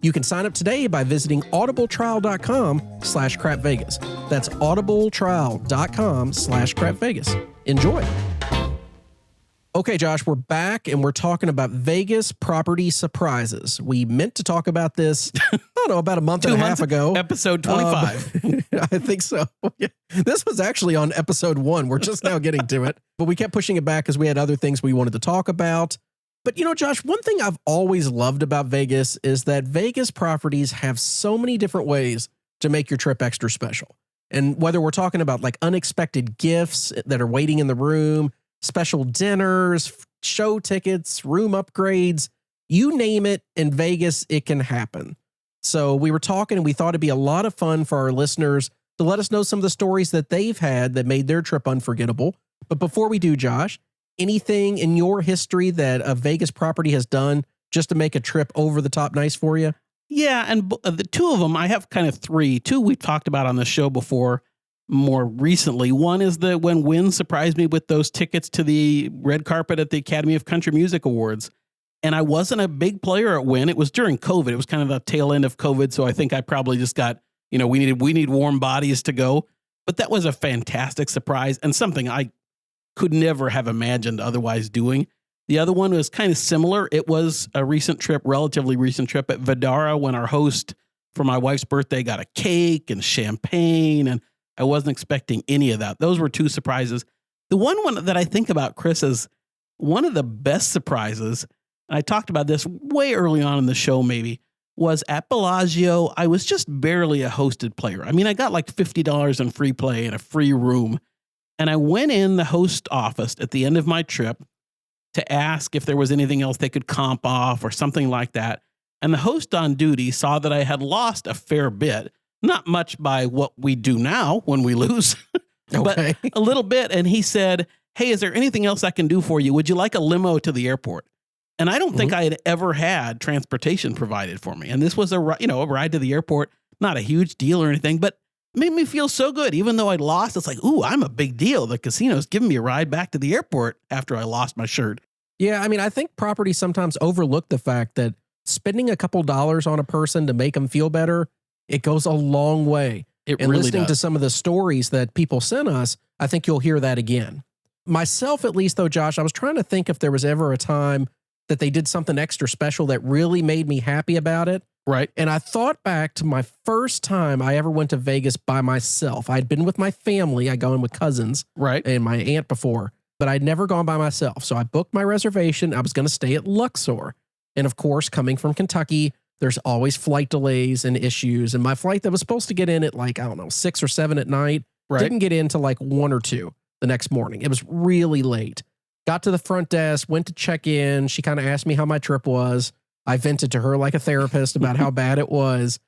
You can sign up today by visiting audibletrial.com/crapvegas. That's audibletrial.com/crapvegas. Enjoy. Okay, Josh, we're back and we're talking about Vegas property surprises. We meant to talk about this, about a month and a half ago. Episode 25. I think so. Yeah. This was actually on episode 1. We're just now getting to it. But we kept pushing it back because we had other things we wanted to talk about. But Josh, one thing I've always loved about Vegas is that Vegas properties have so many different ways to make your trip extra special. And whether we're talking about like unexpected gifts that are waiting in the room, special dinners, show tickets, room upgrades, you name it, in Vegas, it can happen. So we were talking and we thought it'd be a lot of fun for our listeners to let us know some of the stories that they've had that made their trip unforgettable. But before we do, Josh, anything in your history that a Vegas property has done just to make a trip over the top nice for you? Yeah, and the two of them, I have kind of three. Two we've talked about on the show before. More recently, one is when Wynn surprised me with those tickets to the red carpet at the Academy of Country Music Awards. And I wasn't a big player at Wynn. It was during COVID. It was kind of the tail end of COVID. So I think I probably just got, we need warm bodies to go. But that was a fantastic surprise and something I could never have imagined otherwise doing. The other one was kind of similar. It was a relatively recent trip at Vidara when our host for my wife's birthday got a cake and champagne, and I wasn't expecting any of that. Those were two surprises. The one that I think about, Chris, is one of the best surprises, and I talked about this way early on in the show maybe, was at Bellagio. I was just barely a hosted player. I mean, I got like $50 in free play and a free room. And I went in the host office at the end of my trip to ask if there was anything else they could comp off or something like that. And the host on duty saw that I had lost a fair bit, not much by what we do now when we lose, but a little bit. And he said, "Hey, is there anything else I can do for you? Would you like a limo to the airport?" And I don't think I had ever had transportation provided for me. And this was a ride to the airport, not a huge deal or anything, but Made me feel so good. Even though I lost, it's like, ooh, I'm a big deal. The casino's giving me a ride back to the airport after I lost my shirt. Yeah, I mean, I think properties sometimes overlook the fact that spending a couple dollars on a person to make them feel better, it goes a long way. It And really listening to does. some of the stories that people sent us, I think you'll hear that again. Myself, at least, though, Josh, I was trying to think if there was ever a time that they did something extra special that really made me happy about it. Right. And I thought back to my first time I ever went to Vegas by myself. I'd been with my family. I'd gone with cousins Right. and my aunt before, but I'd never gone by myself. So I booked my reservation. I was going to stay at Luxor. And of course, coming from Kentucky, there's always flight delays and issues. And my flight that was supposed to get in at 6 or 7 at night Right. didn't get in till 1 or 2 the next morning. It was really late. Got to the front desk, went to check in. She kind of asked me how my trip was. I vented to her like a therapist about how bad it was.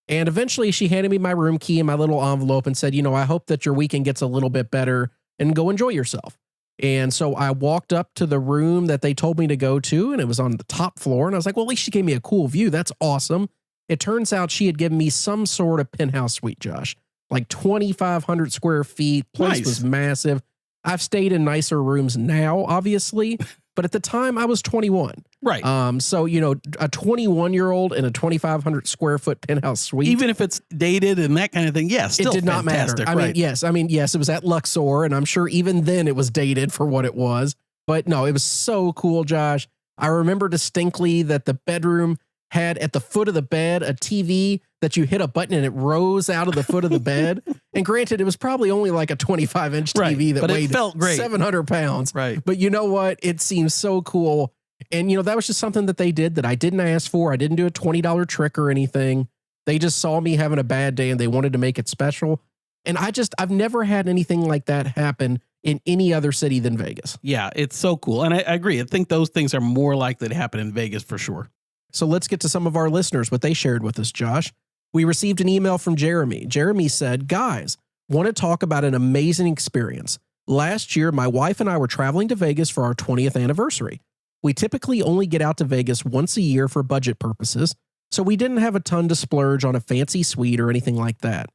And eventually she handed me my room key and my little envelope and said, I hope that your weekend gets a little bit better and go enjoy yourself. And so I walked up to the room that they told me to go to, and it was on the top floor. And I was like, well, at least she gave me a cool view. That's awesome. It turns out she had given me some sort of penthouse suite, Josh, 2,500 square feet. Place Nice. was massive. I've stayed in nicer rooms now, obviously, but at the time I was 21. Right. So, a 21-year-old in a 2,500 square foot penthouse suite. Even if it's dated and that kind of thing, yes, it still did not matter. fantastic, I right. mean, yes, it was at Luxor, and I'm sure even then it was dated for what it was. But no, it was so cool, Josh. I remember distinctly that the bedroom had at the foot of the bed a TV that you hit a button and it rose out of the foot of the bed. And granted, it was probably only like a 25-inch TV Right, that but it weighed felt great. 700 pounds. Right. But you know what? It seems so cool. And, that was just something that they did that I didn't ask for. I didn't do a $20 trick or anything. They just saw me having a bad day and they wanted to make it special. And I've never had anything like that happen in any other city than Vegas. Yeah, it's so cool. And I agree. I think those things are more likely to happen in Vegas for sure. So let's get to some of our listeners, what they shared with us, Josh. We received an email from Jeremy. Jeremy said, guys, want to talk about an amazing experience. Last year, my wife and I were traveling to Vegas for our 20th anniversary. We typically only get out to Vegas once a year for budget purposes, so we didn't have a ton to splurge on a fancy suite or anything like that.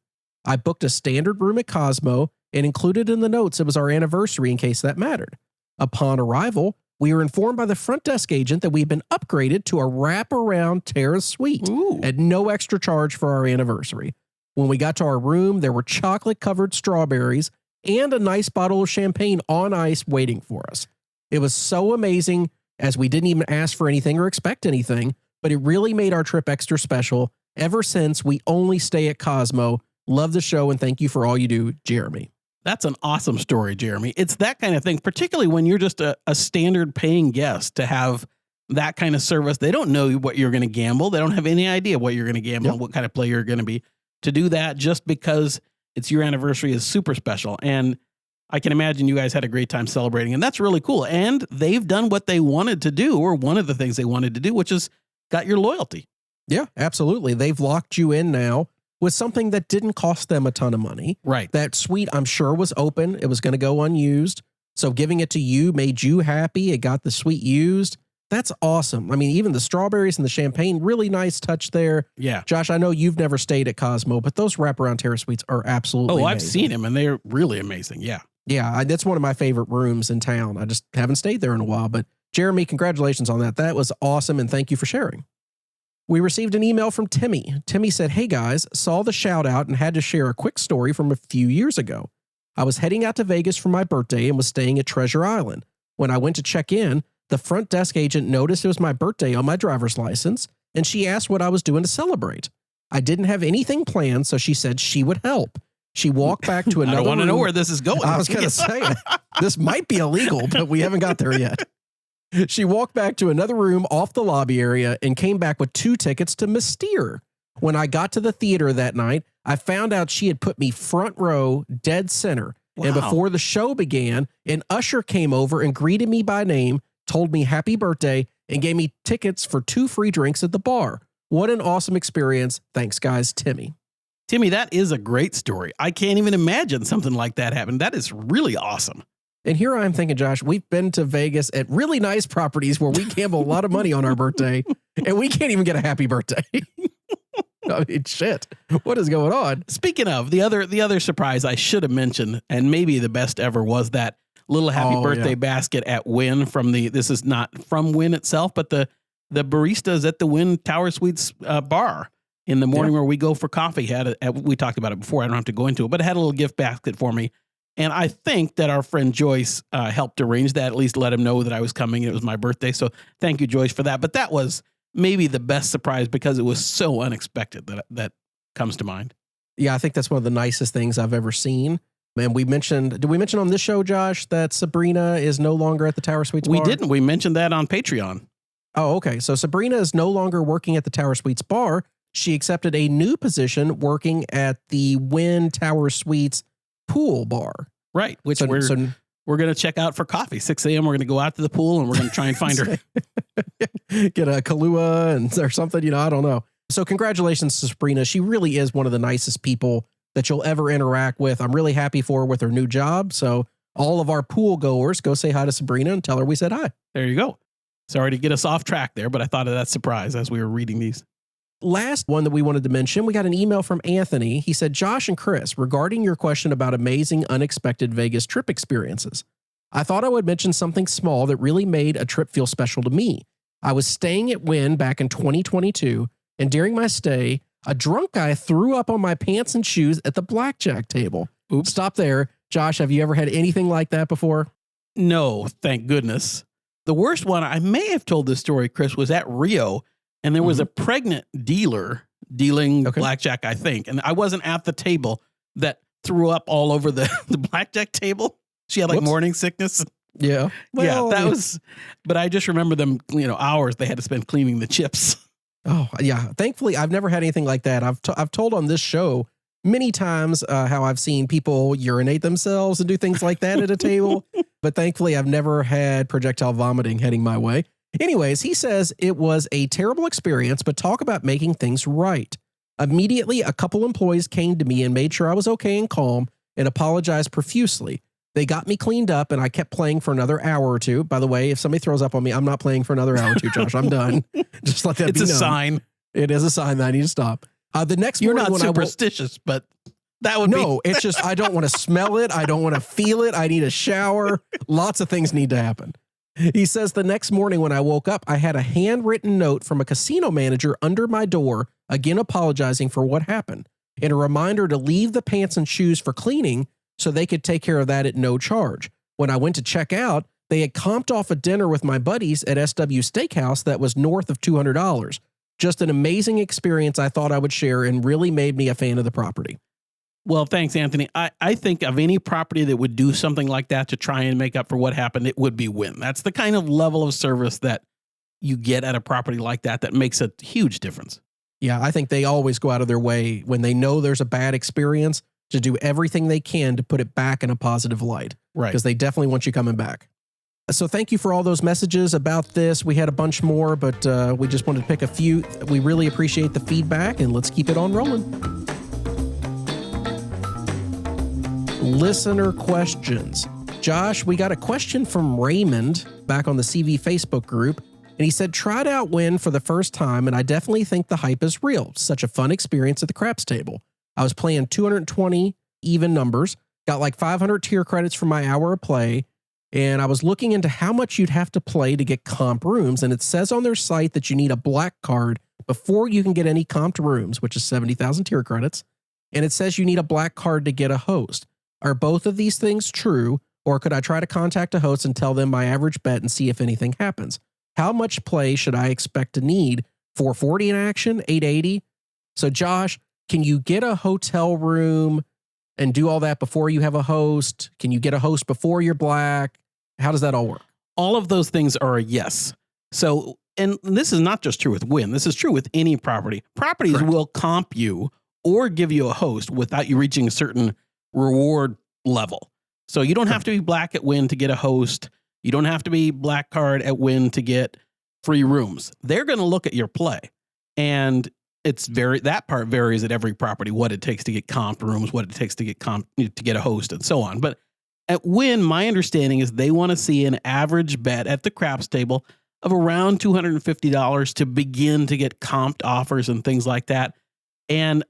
I booked a standard room at Cosmo and included in the notes it was our anniversary in case that mattered. Upon arrival, we were informed by the front desk agent that we had been upgraded to a wraparound terrace suite at no extra charge for our anniversary. When we got to our room, there were chocolate-covered strawberries and a nice bottle of champagne on ice waiting for us. It was so amazing, as we didn't even ask for anything or expect anything, but it really made our trip extra special. Ever since, we only stay at Cosmo. Love the show, and thank you for all you do, Jeremy. That's an awesome story, Jeremy. It's that kind of thing, particularly when you're just a standard paying guest, to have that kind of service. They don't know what you're going to gamble. They don't have any idea what you're going to gamble and what kind of player you're going to be. To do that just because it's your anniversary is super special. And I can imagine you guys had a great time celebrating, and that's really cool. And they've done what they wanted to do, or one of the things they wanted to do, which is got your loyalty. Yeah, absolutely. They've locked you in now with something that didn't cost them a ton of money. Right. That suite, I'm sure, was open. It was going to go unused. So giving it to you made you happy. It got the suite used. That's awesome. I mean, even the strawberries and the champagne, really nice touch there. Yeah. Josh, I know you've never stayed at Cosmo, but those wraparound terrace suites are absolutely I've amazing. seen them, and they're really amazing. Yeah. Yeah, that's one of my favorite rooms in town. I just haven't stayed there in a while. But Jeremy, congratulations on that. That was awesome, and thank you for sharing. We received an email from Timmy. Timmy said, hey guys, saw the shout out and had to share a quick story from a few years ago. I was heading out to Vegas for my birthday and was staying at Treasure Island. When I went to check in, the front desk agent noticed it was my birthday on my driver's license, and she asked what I was doing to celebrate. I didn't have anything planned, so she said she would help. She walked back to another I don't want to know room. where this is going. I was going to say, this might be illegal, but we haven't got there yet. She walked back to another room off the lobby area and came back with 2 tickets to Mystere. When I got to the theater that night, I found out she had put me front row, dead center. Wow. And before the show began, an usher came over and greeted me by name, told me happy birthday, and gave me tickets for 2 free drinks at the bar. What an awesome experience. Thanks, guys. Timmy. Timmy, that is a great story. I can't even imagine something like that happened. That is really awesome. And here I'm thinking, Josh, we've been to Vegas at really nice properties where we gamble a lot of money on our birthday, and we can't even get a happy birthday. I mean, shit. What is going on? Speaking of the other surprise I should have mentioned, and maybe the best ever, was that little happy birthday basket at Wynn from this is not from Wynn itself, but the baristas at the Wynn Tower Suites bar in the morning where we go for coffee we talked about it before. I don't have to go into it, but it had a little gift basket for me. And I think that our friend Joyce helped arrange that, at least let him know that I was coming. It was my birthday. So thank you, Joyce, for that. But that was maybe the best surprise because it was so unexpected that comes to mind. Yeah, I think that's one of the nicest things I've ever seen. And did we mention on this show, Josh, that Sabrina is no longer at the Tower Suites bar? We didn't. We mentioned that on Patreon. Oh, okay. So Sabrina is no longer working at the Tower Suites bar. She accepted a new position working at the Wynn Tower Suites pool bar. Right. Which we're going to check out for coffee. 6 a.m. We're going to go out to the pool and we're going to try and find her. Get a Kahlua or something, I don't know. So congratulations to Sabrina. She really is one of the nicest people that you'll ever interact with. I'm really happy for her with her new job. So all of our pool goers, go say hi to Sabrina and tell her we said hi. There you go. Sorry to get us off track there, but I thought of that surprise as we were reading these. Last one that we wanted to mention, we got an email from Anthony. He said, Josh and Chris, regarding your question about amazing, unexpected Vegas trip experiences, I thought I would mention something small that really made a trip feel special to me. I was staying at Wynn back in 2022, and during my stay, a drunk guy threw up on my pants and shoes at the blackjack table. Oops. Stop there. Josh, have you ever had anything like that before? No, thank goodness. The worst one, I may have told this story, Chris, was at Rio, and there was a pregnant dealer dealing blackjack, I think. And I wasn't at the table that threw up all over the blackjack table. She had like morning sickness. Yeah. Well, yeah, that was, but I just remember them, hours they had to spend cleaning the chips. Oh, yeah. Thankfully, I've never had anything like that. I've told on this show many times how I've seen people urinate themselves and do things like that at a table. But thankfully, I've never had projectile vomiting heading my way. Anyways, he says it was a terrible experience, but talk about making things right. Immediately, a couple employees came to me and made sure I was okay and calm and apologized profusely. They got me cleaned up and I kept playing for another hour or two. By the way, if somebody throws up on me, I'm not playing for another hour or two, Josh. I'm done. Just let that be known. It's a sign. It is a sign that I need to stop. The next You're morning not superstitious, but that would be. No, it's just I don't want to smell it. I don't want to feel it. I need a shower. Lots of things need to happen. He says the next morning when I woke up, I had a handwritten note from a casino manager under my door, again apologizing for what happened, and a reminder to leave the pants and shoes for cleaning so they could take care of that at no charge. When I went to check out, they had comped off a dinner with my buddies at SW Steakhouse that was north of $200. Just an amazing experience I thought I would share and really made me a fan of the property. Well, thanks, Anthony. I think of any property that would do something like that to try and make up for what happened, it would be Wynn. That's the kind of level of service that you get at a property like that makes a huge difference. Yeah, I think they always go out of their way when they know there's a bad experience to do everything they can to put it back in a positive light. Right. Because they definitely want you coming back. So thank you for all those messages about this. We had a bunch more, but we just wanted to pick a few. We really appreciate the feedback, and let's keep it on rolling. Listener questions. Josh, we got a question from Raymond back on the CV Facebook group, and he said, tried out Wynn for the first time, and I definitely think the hype is real. Such a fun experience at the craps table. I was playing 220 even numbers, got like 500 tier credits for my hour of play, and I was looking into how much you'd have to play to get comp rooms, and it says on their site that you need a black card before you can get any comped rooms, which is 70,000 tier credits, and it says you need a black card to get a host. Are both of these things true, or could I try to contact a host and tell them my average bet and see if anything happens? How much play should I expect to need? 440 in action? 880? So Josh, can you get a hotel room and do all that before you have a host? Can you get a host before you're black? How does that all work? All of those things are a yes. So, and this is not just true with Wynn. This is true with any property. Properties Correct. will comp you or give you a host without you reaching a certain reward level. So you don't have to be black at Wynn to get a host. You don't have to be black card at Wynn to get free rooms. They're going to look at your play, and that part varies at every property, what it takes to get comp rooms, what it takes to get a host, and so on. But at Wynn, my understanding is they want to see an average bet at the craps table of around $250 to begin to get comped offers and things like that. And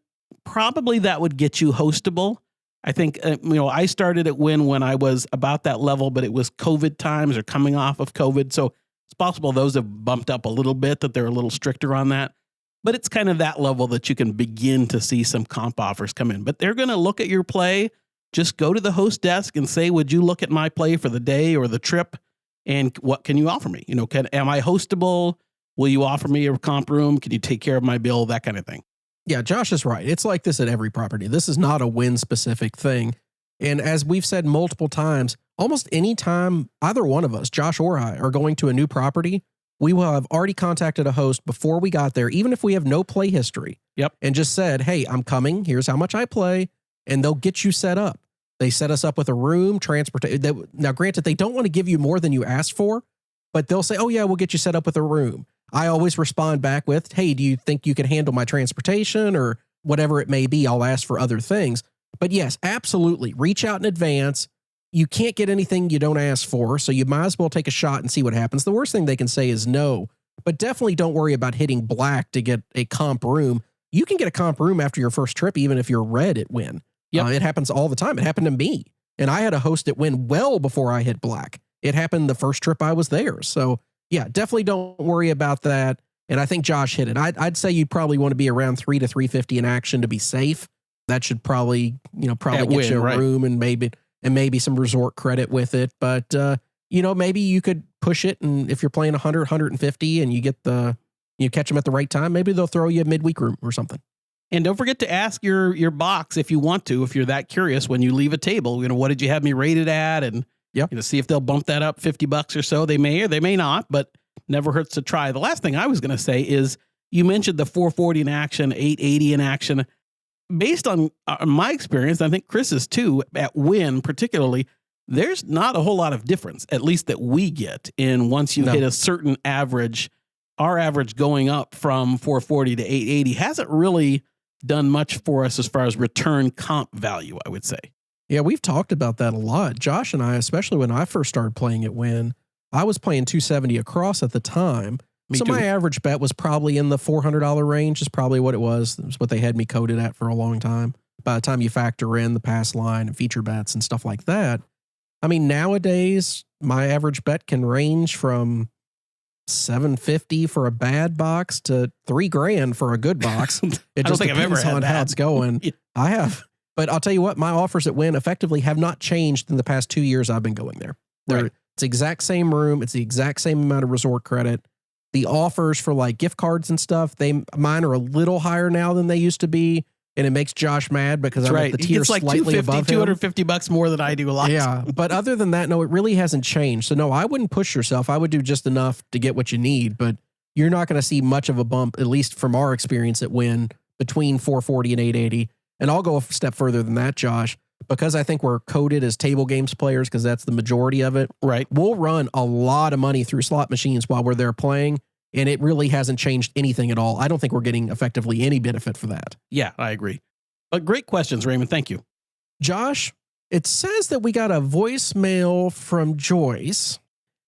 probably that would get you hostable. I think, I started at Win when I was about that level, but it was COVID times or coming off of COVID. So it's possible those have bumped up a little bit, that they're a little stricter on that. But it's kind of that level that you can begin to see some comp offers come in. But they're going to look at your play. Just go to the host desk and say, would you look at my play for the day or the trip? And what can you offer me? Am I hostable? Will you offer me a comp room? Can you take care of my bill? That kind of thing. Yeah, Josh is right. It's like this at every property. This is not a Win specific thing. And as we've said multiple times, almost any time either one of us, Josh or I, are going to a new property, we will have already contacted a host before we got there, even if we have no play history. Yep. And just said, hey, I'm coming. Here's how much I play. And they'll get you set up. They set us up with a room, transportation. Now, granted, they don't want to give you more than you asked for, but they'll say, oh, yeah, we'll get you set up with a room. I always respond back with, hey, do you think you can handle my transportation or whatever it may be? I'll ask for other things. But yes, absolutely. Reach out in advance. You can't get anything you don't ask for, so you might as well take a shot and see what happens. The worst thing they can say is no, but definitely don't worry about hitting black to get a comp room. You can get a comp room after your first trip, even if you're red at Win. Yep. It happens all the time. It happened to me. And I had a host at Win well before I hit black. It happened the first trip I was there. So yeah, definitely don't worry about that. And I think Josh hit it. I'd say you probably want to be around 3 to 350 in action to be safe. That should probably get you a room and maybe some resort credit with it. But, maybe you could push it. And if you're playing 100, 150 and you catch them at the right time, maybe they'll throw you a midweek room or something. And don't forget to ask your box if you want to, if you're that curious when you leave a table, what did you have me rated at? And see if they'll bump that up $50 or so. They may or they may not, but never hurts to try. The last thing I was going to say is you mentioned the 440 in action, 880 in action. Based on my experience, I think Chris's too, at Win particularly, there's not a whole lot of difference, at least that we get in once you hit a certain average. Our average going up from 440 to 880 hasn't really done much for us as far as return comp value, I would say. Yeah, we've talked about that a lot. Josh and I, especially when I first started playing at Win, I was playing 270 across at the time. My average bet was probably in the $400 range is probably what it was. It was what they had me coded at for a long time. By the time you factor in the pass line and feature bets and stuff like that. I mean, nowadays, my average bet can range from $750 for a bad box to $3,000 for a good box. It just depends on how it's going. I have. But I'll tell you what, my offers at Win effectively have not changed in the past 2 years I've been going there. It's the exact same room. It's the exact same amount of resort credit. The offers for like gift cards and stuff, mine are a little higher now than they used to be. And it makes Josh mad because I'm at the tier slightly above him. $250 more than I do a lot. Yeah. But other than that, no, it really hasn't changed. So no, I wouldn't push yourself. I would do just enough to get what you need, but you're not going to see much of a bump, at least from our experience at Win, between 440 and 880. And I'll go a step further than that, Josh, because I think we're coded as table games players because that's the majority of it. Right. We'll run a lot of money through slot machines while we're there playing. And it really hasn't changed anything at all. I don't think we're getting effectively any benefit for that. Yeah, I agree. But great questions, Raymond. Thank you. Josh, it says that we got a voicemail from Joyce.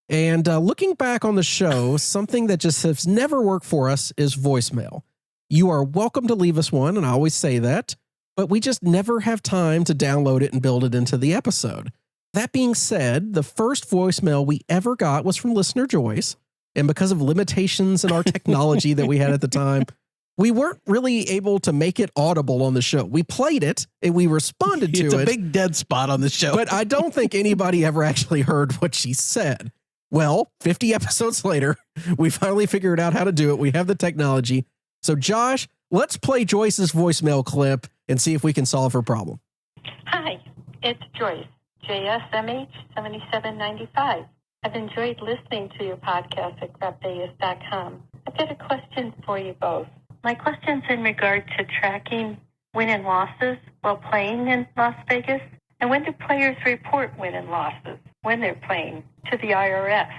And looking back on the show, something that just has never worked for us is voicemail. You are welcome to leave us one, and I always say that, but we just never have time to download it and build it into the episode. That being said, the first voicemail we ever got was from listener Joyce. And because of limitations in our technology that we had at the time, we weren't really able to make it audible on the show. We played it and we responded to it. It's a big dead spot on the show. But I don't think anybody ever actually heard what she said. Well, 50 episodes later, we finally figured out how to do it. We have the technology. So Josh, let's play Joyce's voicemail clip and see if we can solve her problem. Hi, it's Joyce, JSMH 7795. I've enjoyed listening to your podcast at crapvegas.com. I've got a question for you both. My question's in regard to tracking win and losses while playing in Las Vegas. And when do players report win and losses when they're playing to the IRS?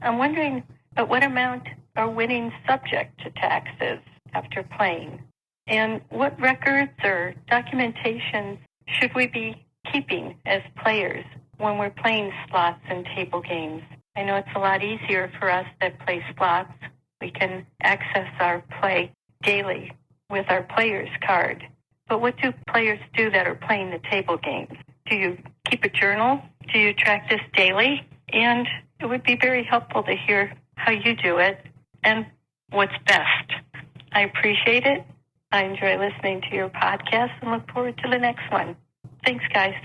I'm wondering at what amount are winnings subject to taxes after playing? And what records or documentation should we be keeping as players when we're playing slots and table games? I know it's a lot easier for us that play slots. We can access our play daily. with our players card. But what do players do that are playing the table games? Do you keep a journal? Do you track this daily? And it would be very helpful to hear how you do it and what's best. I appreciate it. I enjoy listening to your podcast and look forward to the next one. Thanks, guys.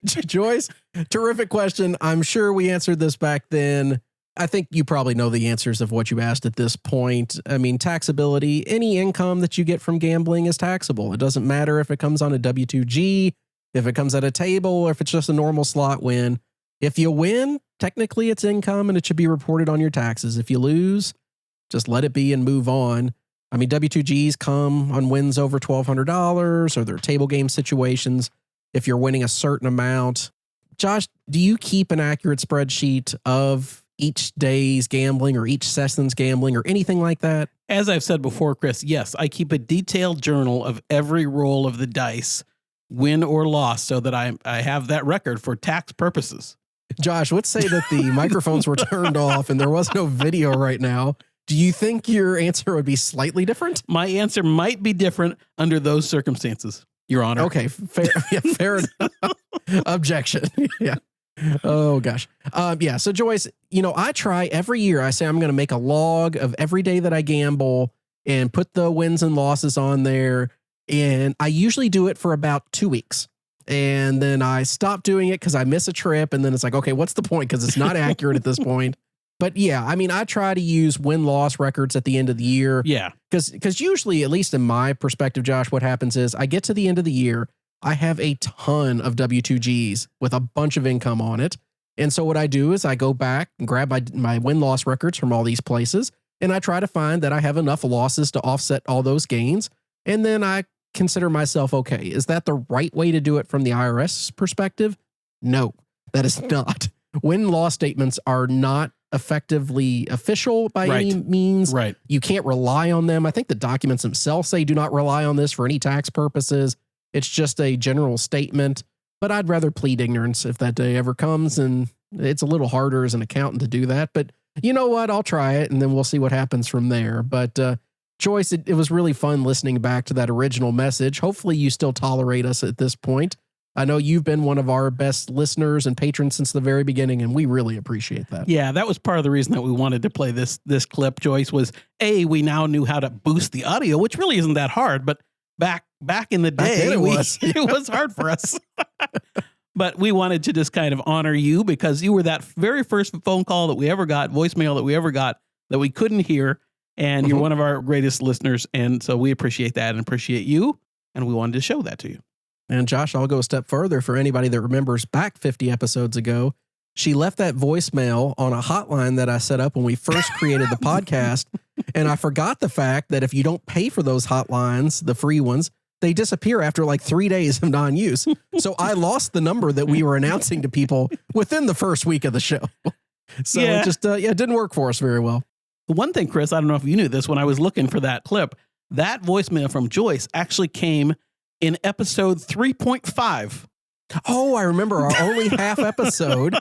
Joyce, terrific question. I'm sure we answered this back then. I think you probably know the answers of what you asked at this point. I mean, taxability, any income that you get from gambling is taxable. It doesn't matter if it comes on a W-2G, if it comes at a table, or if it's just a normal slot win. If you win, technically it's income and it should be reported on your taxes. If you lose, just let it be and move on. I mean, W-2Gs come on wins over $1,200 or they're table game situations if you're winning a certain amount. Josh, do you keep an accurate spreadsheet of each day's gambling or each session's gambling or anything like that? As I've said before, Chris, yes, I keep a detailed journal of every roll of the dice, win or loss, so that I have that record for tax purposes. Josh, let's say that the microphones were turned off and there was no video right now. Do you think your answer would be slightly different? My answer might be different under those circumstances, Your Honor. Okay, fair, yeah, fair enough. Objection. Yeah. Oh, gosh. Yeah. So, Joyce, I try every year. I say I'm going to make a log of every day that I gamble and put the wins and losses on there. And I usually do it for about 2 weeks. And then I stop doing it because I miss a trip. And then it's like, okay, what's the point? Because it's not accurate at this point. But yeah, I mean, I try to use win-loss records at the end of the year. Yeah. Because usually, at least in my perspective, Josh, what happens is I get to the end of the year, I have a ton of W-2Gs with a bunch of income on it. And so what I do is I go back and grab my win-loss records from all these places, and I try to find that I have enough losses to offset all those gains. And then I consider myself, okay, is that the right way to do it from the IRS perspective? No, that is not. Win-loss statements are not effectively official by any means. Right. You can't rely on them. I think the documents themselves say do not rely on this for any tax purposes. It's just a general statement, but I'd rather plead ignorance if that day ever comes. And it's a little harder as an accountant to do that, but you know what? I'll try it and then we'll see what happens from there. But Joyce, it was really fun listening back to that original message. Hopefully you still tolerate us at this point. I know you've been one of our best listeners and patrons since the very beginning, and we really appreciate that. Yeah, that was part of the reason that we wanted to play this clip, Joyce, was we now knew how to boost the audio, which really isn't that hard, but back in the day, it was hard for us. But we wanted to just kind of honor you because you were that very first phone call that we ever got, voicemail that we ever got that we couldn't hear, and you're one of our greatest listeners, and so we appreciate that and appreciate you, and we wanted to show that to you. And Josh, I'll go a step further for anybody that remembers back 50 episodes ago. She left that voicemail on a hotline that I set up when we first created the podcast. And I forgot the fact that if you don't pay for those hotlines, the free ones, they disappear after like 3 days of non-use. So I lost the number that we were announcing to people within the first week of the show. So it just, it didn't work for us very well. The one thing, Chris, I don't know if you knew this when I was looking for that clip, that voicemail from Joyce actually came in episode 3.5. Oh, I remember our only half episode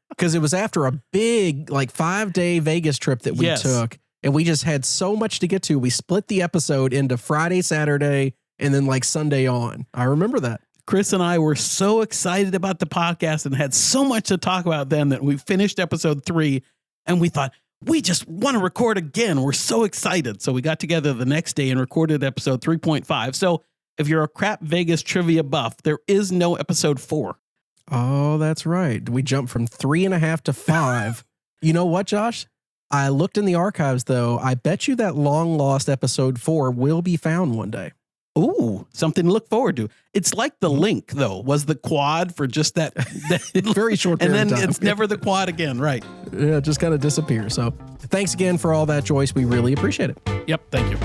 because it was after a big 5-day Vegas trip that we took. And we just had so much to get to. We split the episode into Friday, Saturday, and then Sunday on. I remember that. Chris and I were so excited about the podcast and had so much to talk about then that we finished episode 3 and we thought, we just want to record again. We're so excited. So we got together the next day and recorded episode 3.5. So if you're a Crap Vegas trivia buff, there is no episode 4. Oh, that's right. We jumped from 3.5 to 5. You know what, Josh? I looked in the archives, though. I bet you that long lost episode 4 will be found one day. Ooh, something to look forward to. It's like the link, though, was the quad for just that very short period and then of time. It's never the quad again, right? Yeah, it just kind of disappears. So thanks again for all that, Joyce. We really appreciate it. Yep, thank you.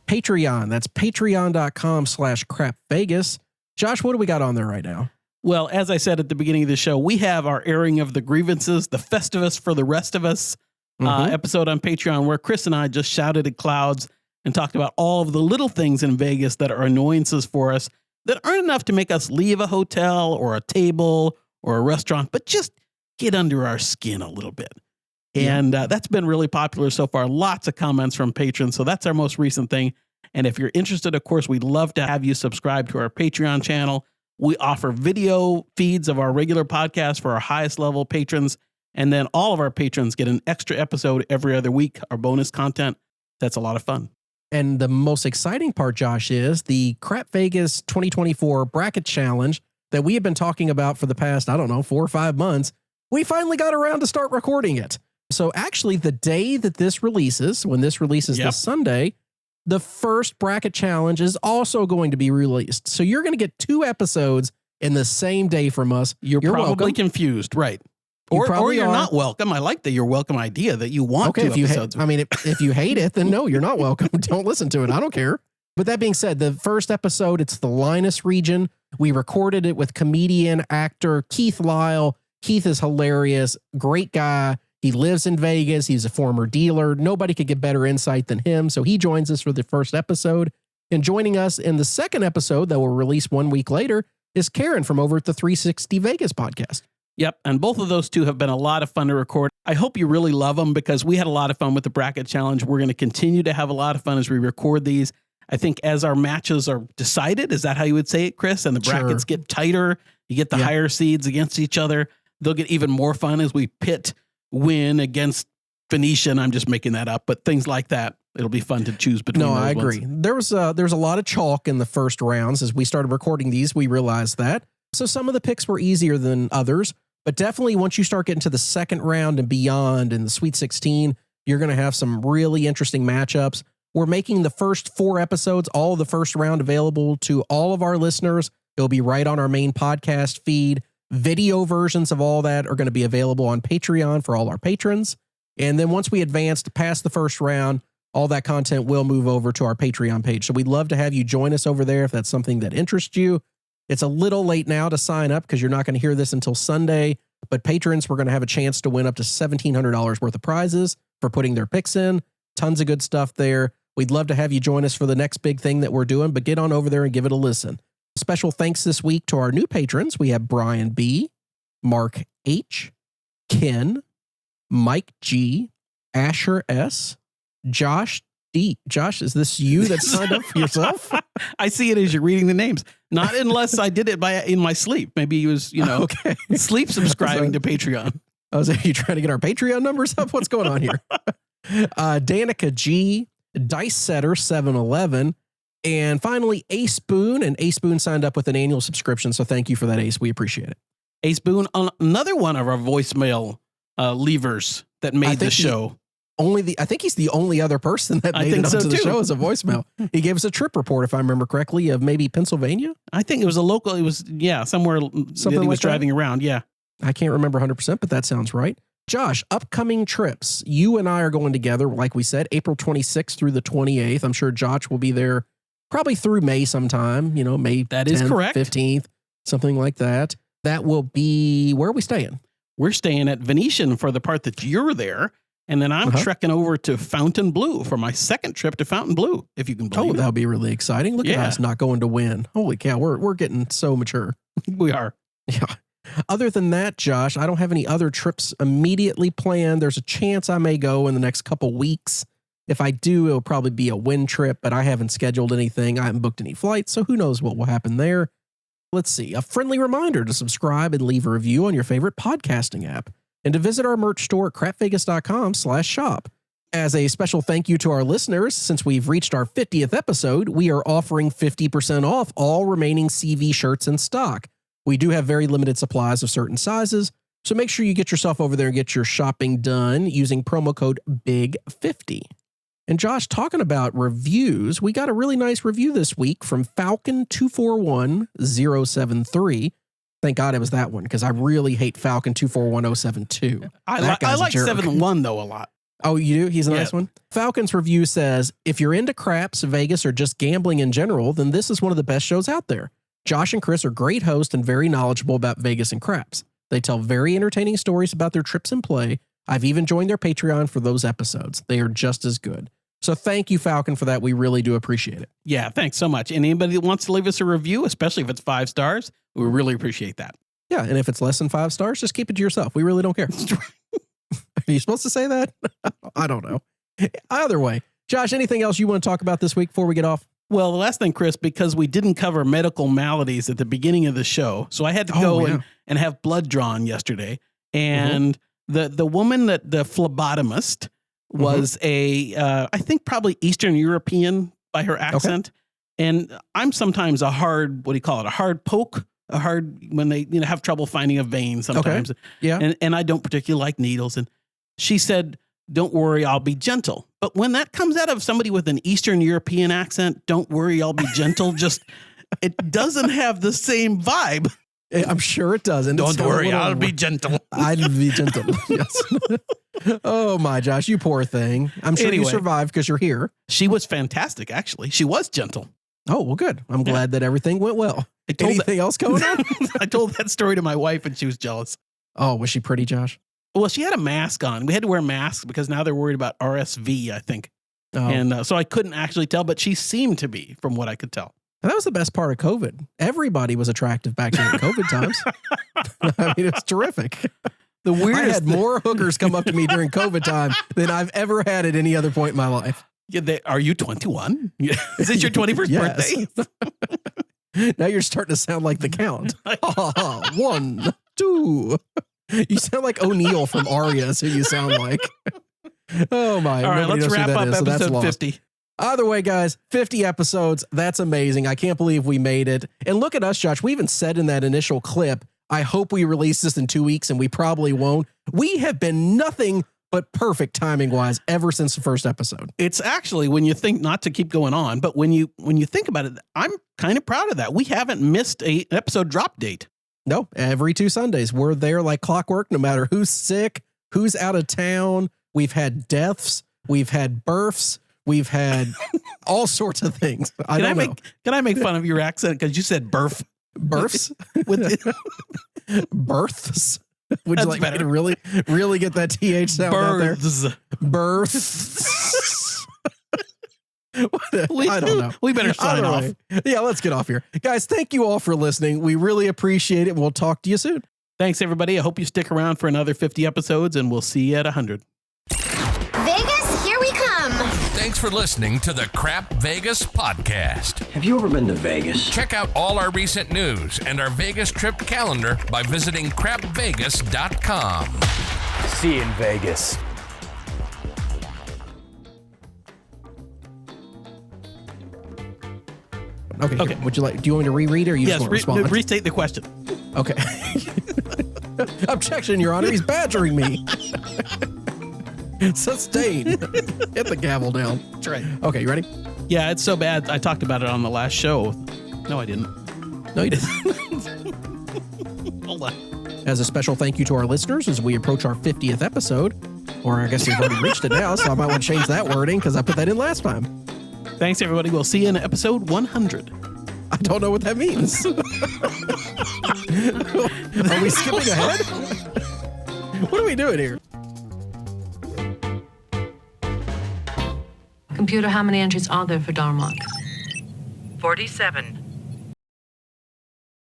Patreon. That's patreon.com/crapvegas. Josh, what do we got on there right now? Well, as I said at the beginning of the show, we have our airing of the grievances, the Festivus for the rest of us episode on Patreon, where Chris and I just shouted at clouds and talked about all of the little things in Vegas that are annoyances for us that aren't enough to make us leave a hotel or a table or a restaurant, but just get under our skin a little bit. And that's been really popular so far. Lots of comments from patrons. So that's our most recent thing. And if you're interested, of course, we'd love to have you subscribe to our Patreon channel. We offer video feeds of our regular podcast for our highest level patrons. And then all of our patrons get an extra episode every other week, our bonus content. That's a lot of fun. And the most exciting part, Josh, is the Crap Vegas 2024 Bracket Challenge that we have been talking about for the past, 4 or 5 months. We finally got around to start recording it. So actually, the day that this releases, when this releases this Sunday, the first Bracket Challenge is also going to be released. So you're going to get 2 episodes in the same day from us. You're probably welcome. Confused, right? Or you're not welcome. I like your welcome idea that you want 2 episodes. If you hate it, then no, you're not welcome. Don't listen to it. I don't care. But that being said, the first episode, it's the Linus region. We recorded it with comedian, actor Keith Lyle. Keith is hilarious. Great guy. He lives in Vegas. He's a former dealer. Nobody could get better insight than him. So he joins us for the first episode. And joining us in the second episode that will release 1 week later is Karen from over at the 360 Vegas podcast. Yep. And both of those 2 have been a lot of fun to record. I hope you really love them because we had a lot of fun with the Bracket Challenge. We're going to continue to have a lot of fun as we record these. I think as our matches are decided, is that how you would say it, Chris? And the brackets get tighter, you get the higher seeds against each other. They'll get even more fun as we pit Win against Phoenician. I'm just making that up, but things like that. It'll be fun to choose between those I agree. ones. There's a lot of chalk in the first rounds. As we started recording these, we realized that. So some of the picks were easier than others. But definitely once you start getting to the second round and beyond in the Sweet 16, you're going to have some really interesting matchups. We're making the first 4 episodes, all of the first round, available to all of our listeners. It'll be right on our main podcast feed. Video versions of all that are going to be available on Patreon for all our patrons. And then once we advance past the first round, all that content will move over to our Patreon page. So we'd love to have you join us over there if that's something that interests you. It's a little late now to sign up because you're not going to hear this until Sunday, but patrons, we're going to have a chance to win up to $1,700 worth of prizes for putting their picks in. Tons of good stuff there. We'd love to have you join us for the next big thing that we're doing, but get on over there and give it a listen. Special thanks this week to our new patrons. We have Brian B., Mark H., Ken, Mike G., Asher S., Josh D. Josh, is this you that signed up for yourself? I see it as you're reading the names. Not unless I did it in my sleep. Maybe he was, sleep subscribing to Patreon. I was like, are you trying to get our Patreon numbers up? What's going on here? Danica G., Dice Setter 711, and finally Ace Boone. And Ace Boone signed up with an annual subscription. So thank you for that, Ace. We appreciate it. Ace Boone, another one of our voicemail leavers that made the show. I think he's the only other person that made it onto the show as a voicemail. He gave us a trip report, if I remember correctly, of maybe Pennsylvania. I think it was a local. It was, somewhere something he was driving around. Yeah. I can't remember 100%, but that sounds right. Josh, upcoming trips. You and I are going together, like we said, April 26th through the 28th. I'm sure Josh will be there probably through May sometime, May that is 10th, correct. 15th, something like that. That will be, where are we staying? We're staying at Venetian for the part that you're there. And then I'm trekking over to Fontainebleau for my second trip to Fontainebleau, if you can believe it. That'll be really exciting. Look at us not going to win. Holy cow, we're getting so mature. We are. Yeah. Other than that, Josh, I don't have any other trips immediately planned. There's a chance I may go in the next couple weeks. If I do, it'll probably be a Win trip, but I haven't scheduled anything. I haven't booked any flights, so who knows what will happen there. Let's see. A friendly reminder to subscribe and leave a review on your favorite podcasting app, and to visit our merch store at crapvegas.com/shop. As a special thank you to our listeners, since we've reached our 50th episode, we are offering 50% off all remaining CV shirts in stock. We do have very limited supplies of certain sizes, so make sure you get yourself over there and get your shopping done using promo code BIG50. And Josh, talking about reviews, we got a really nice review this week from Falcon241073. Thank God it was that one, because I really hate Falcon 241072. I like 7-1 though a lot. Oh, you do? He's a nice one. Falcon's review says, if you're into craps, Vegas, or just gambling in general, then this is one of the best shows out there. Josh and Chris are great hosts and very knowledgeable about Vegas and craps. They tell very entertaining stories about their trips and play. I've even joined their Patreon for those episodes. They are just as good. So thank you, Falcon, for that. We really do appreciate it. Yeah, thanks so much. And anybody that wants to leave us a review, especially if it's 5 stars, we really appreciate that. Yeah, and if it's less than 5 stars, just keep it to yourself. We really don't care. Are you supposed to say that? I don't know. Either way, Josh, anything else you want to talk about this week before we get off? Well, the last thing, Chris, because we didn't cover medical maladies at the beginning of the show, so I had to go and have blood drawn yesterday. And the woman that the phlebotomist was I think probably Eastern European by her accent. Okay. And I'm sometimes a hard, what do you call it? A hard poke, when they have trouble finding a vein sometimes. Okay. Yeah. And I don't particularly like needles. And she said, don't worry, I'll be gentle. But when that comes out of somebody with an Eastern European accent, don't worry, I'll be gentle. It doesn't have the same vibe. I'm sure it doesn't. Don't worry, I'll be gentle. I'll be gentle. Yes. Oh my Josh, you poor thing. I'm sure you survived because you're here. She was fantastic, actually. She was gentle. Oh, well, good. I'm glad that everything went well. Anything else going on? I told that story to my wife and she was jealous. Oh, was she pretty, Josh? Well, she had a mask on. We had to wear masks because now they're worried about RSV, I think. Oh. And so I couldn't actually tell, but she seemed to be, from what I could tell. And that was the best part of COVID. Everybody was attractive back during COVID times. I mean, it's terrific. The weirdest I had more hookers come up to me during COVID time than I've ever had at any other point in my life. Yeah, are you 21? Is it your 21st birthday? Now you're starting to sound like the Count. 1, 2. You sound like O'Neill from Aria, is who you sound like. Oh my. All right, let's wrap up episode 50. Either way, guys, 50 episodes. That's amazing. I can't believe we made it. And look at us, Josh. We even said in that initial clip, I hope we release this in 2 weeks, and we probably won't. We have been nothing but perfect timing wise ever since the first episode. It's actually, when you think, not to keep going on, but when you think about it, I'm kind of proud of that. We haven't missed an episode drop date. No, every 2 Sundays. We're there like clockwork, no matter who's sick, who's out of town. We've had deaths. We've had births. We've had all sorts of things. Can I make fun of your accent? Because you said birth. Births? Births? Would That's you like better. me to really get that TH sound Births. out there? Births. I don't know. We better sign off. Yeah, let's get off here. Guys, thank you all for listening. We really appreciate it. We'll talk to you soon. Thanks, everybody. I hope you stick around for another 50 episodes, and we'll see you at 100. Vegas, here we come. Thanks for listening to the Crap Vegas podcast. Have you ever been to Vegas? Check out all our recent news and our Vegas trip calendar by visiting crapvegas.com. See you in Vegas. Okay. Would you like? Do you want me to reread it, or you just want to respond? Restate the question. Okay. Objection, Your Honor. He's badgering me. Sustained. Hit the gavel down. That's right. Okay, you ready? Yeah, it's so bad. I talked about it on the last show. No, I didn't. No, you didn't. Hold on. As a special thank you to our listeners as we approach our 50th episode, or I guess we've already reached it now, so I might want to change that wording because I put that in last time. Thanks, everybody. We'll see you in episode 100. I don't know what that means. Are we skipping ahead? What are we doing here? Computer, how many entries are there for Darmok? 47.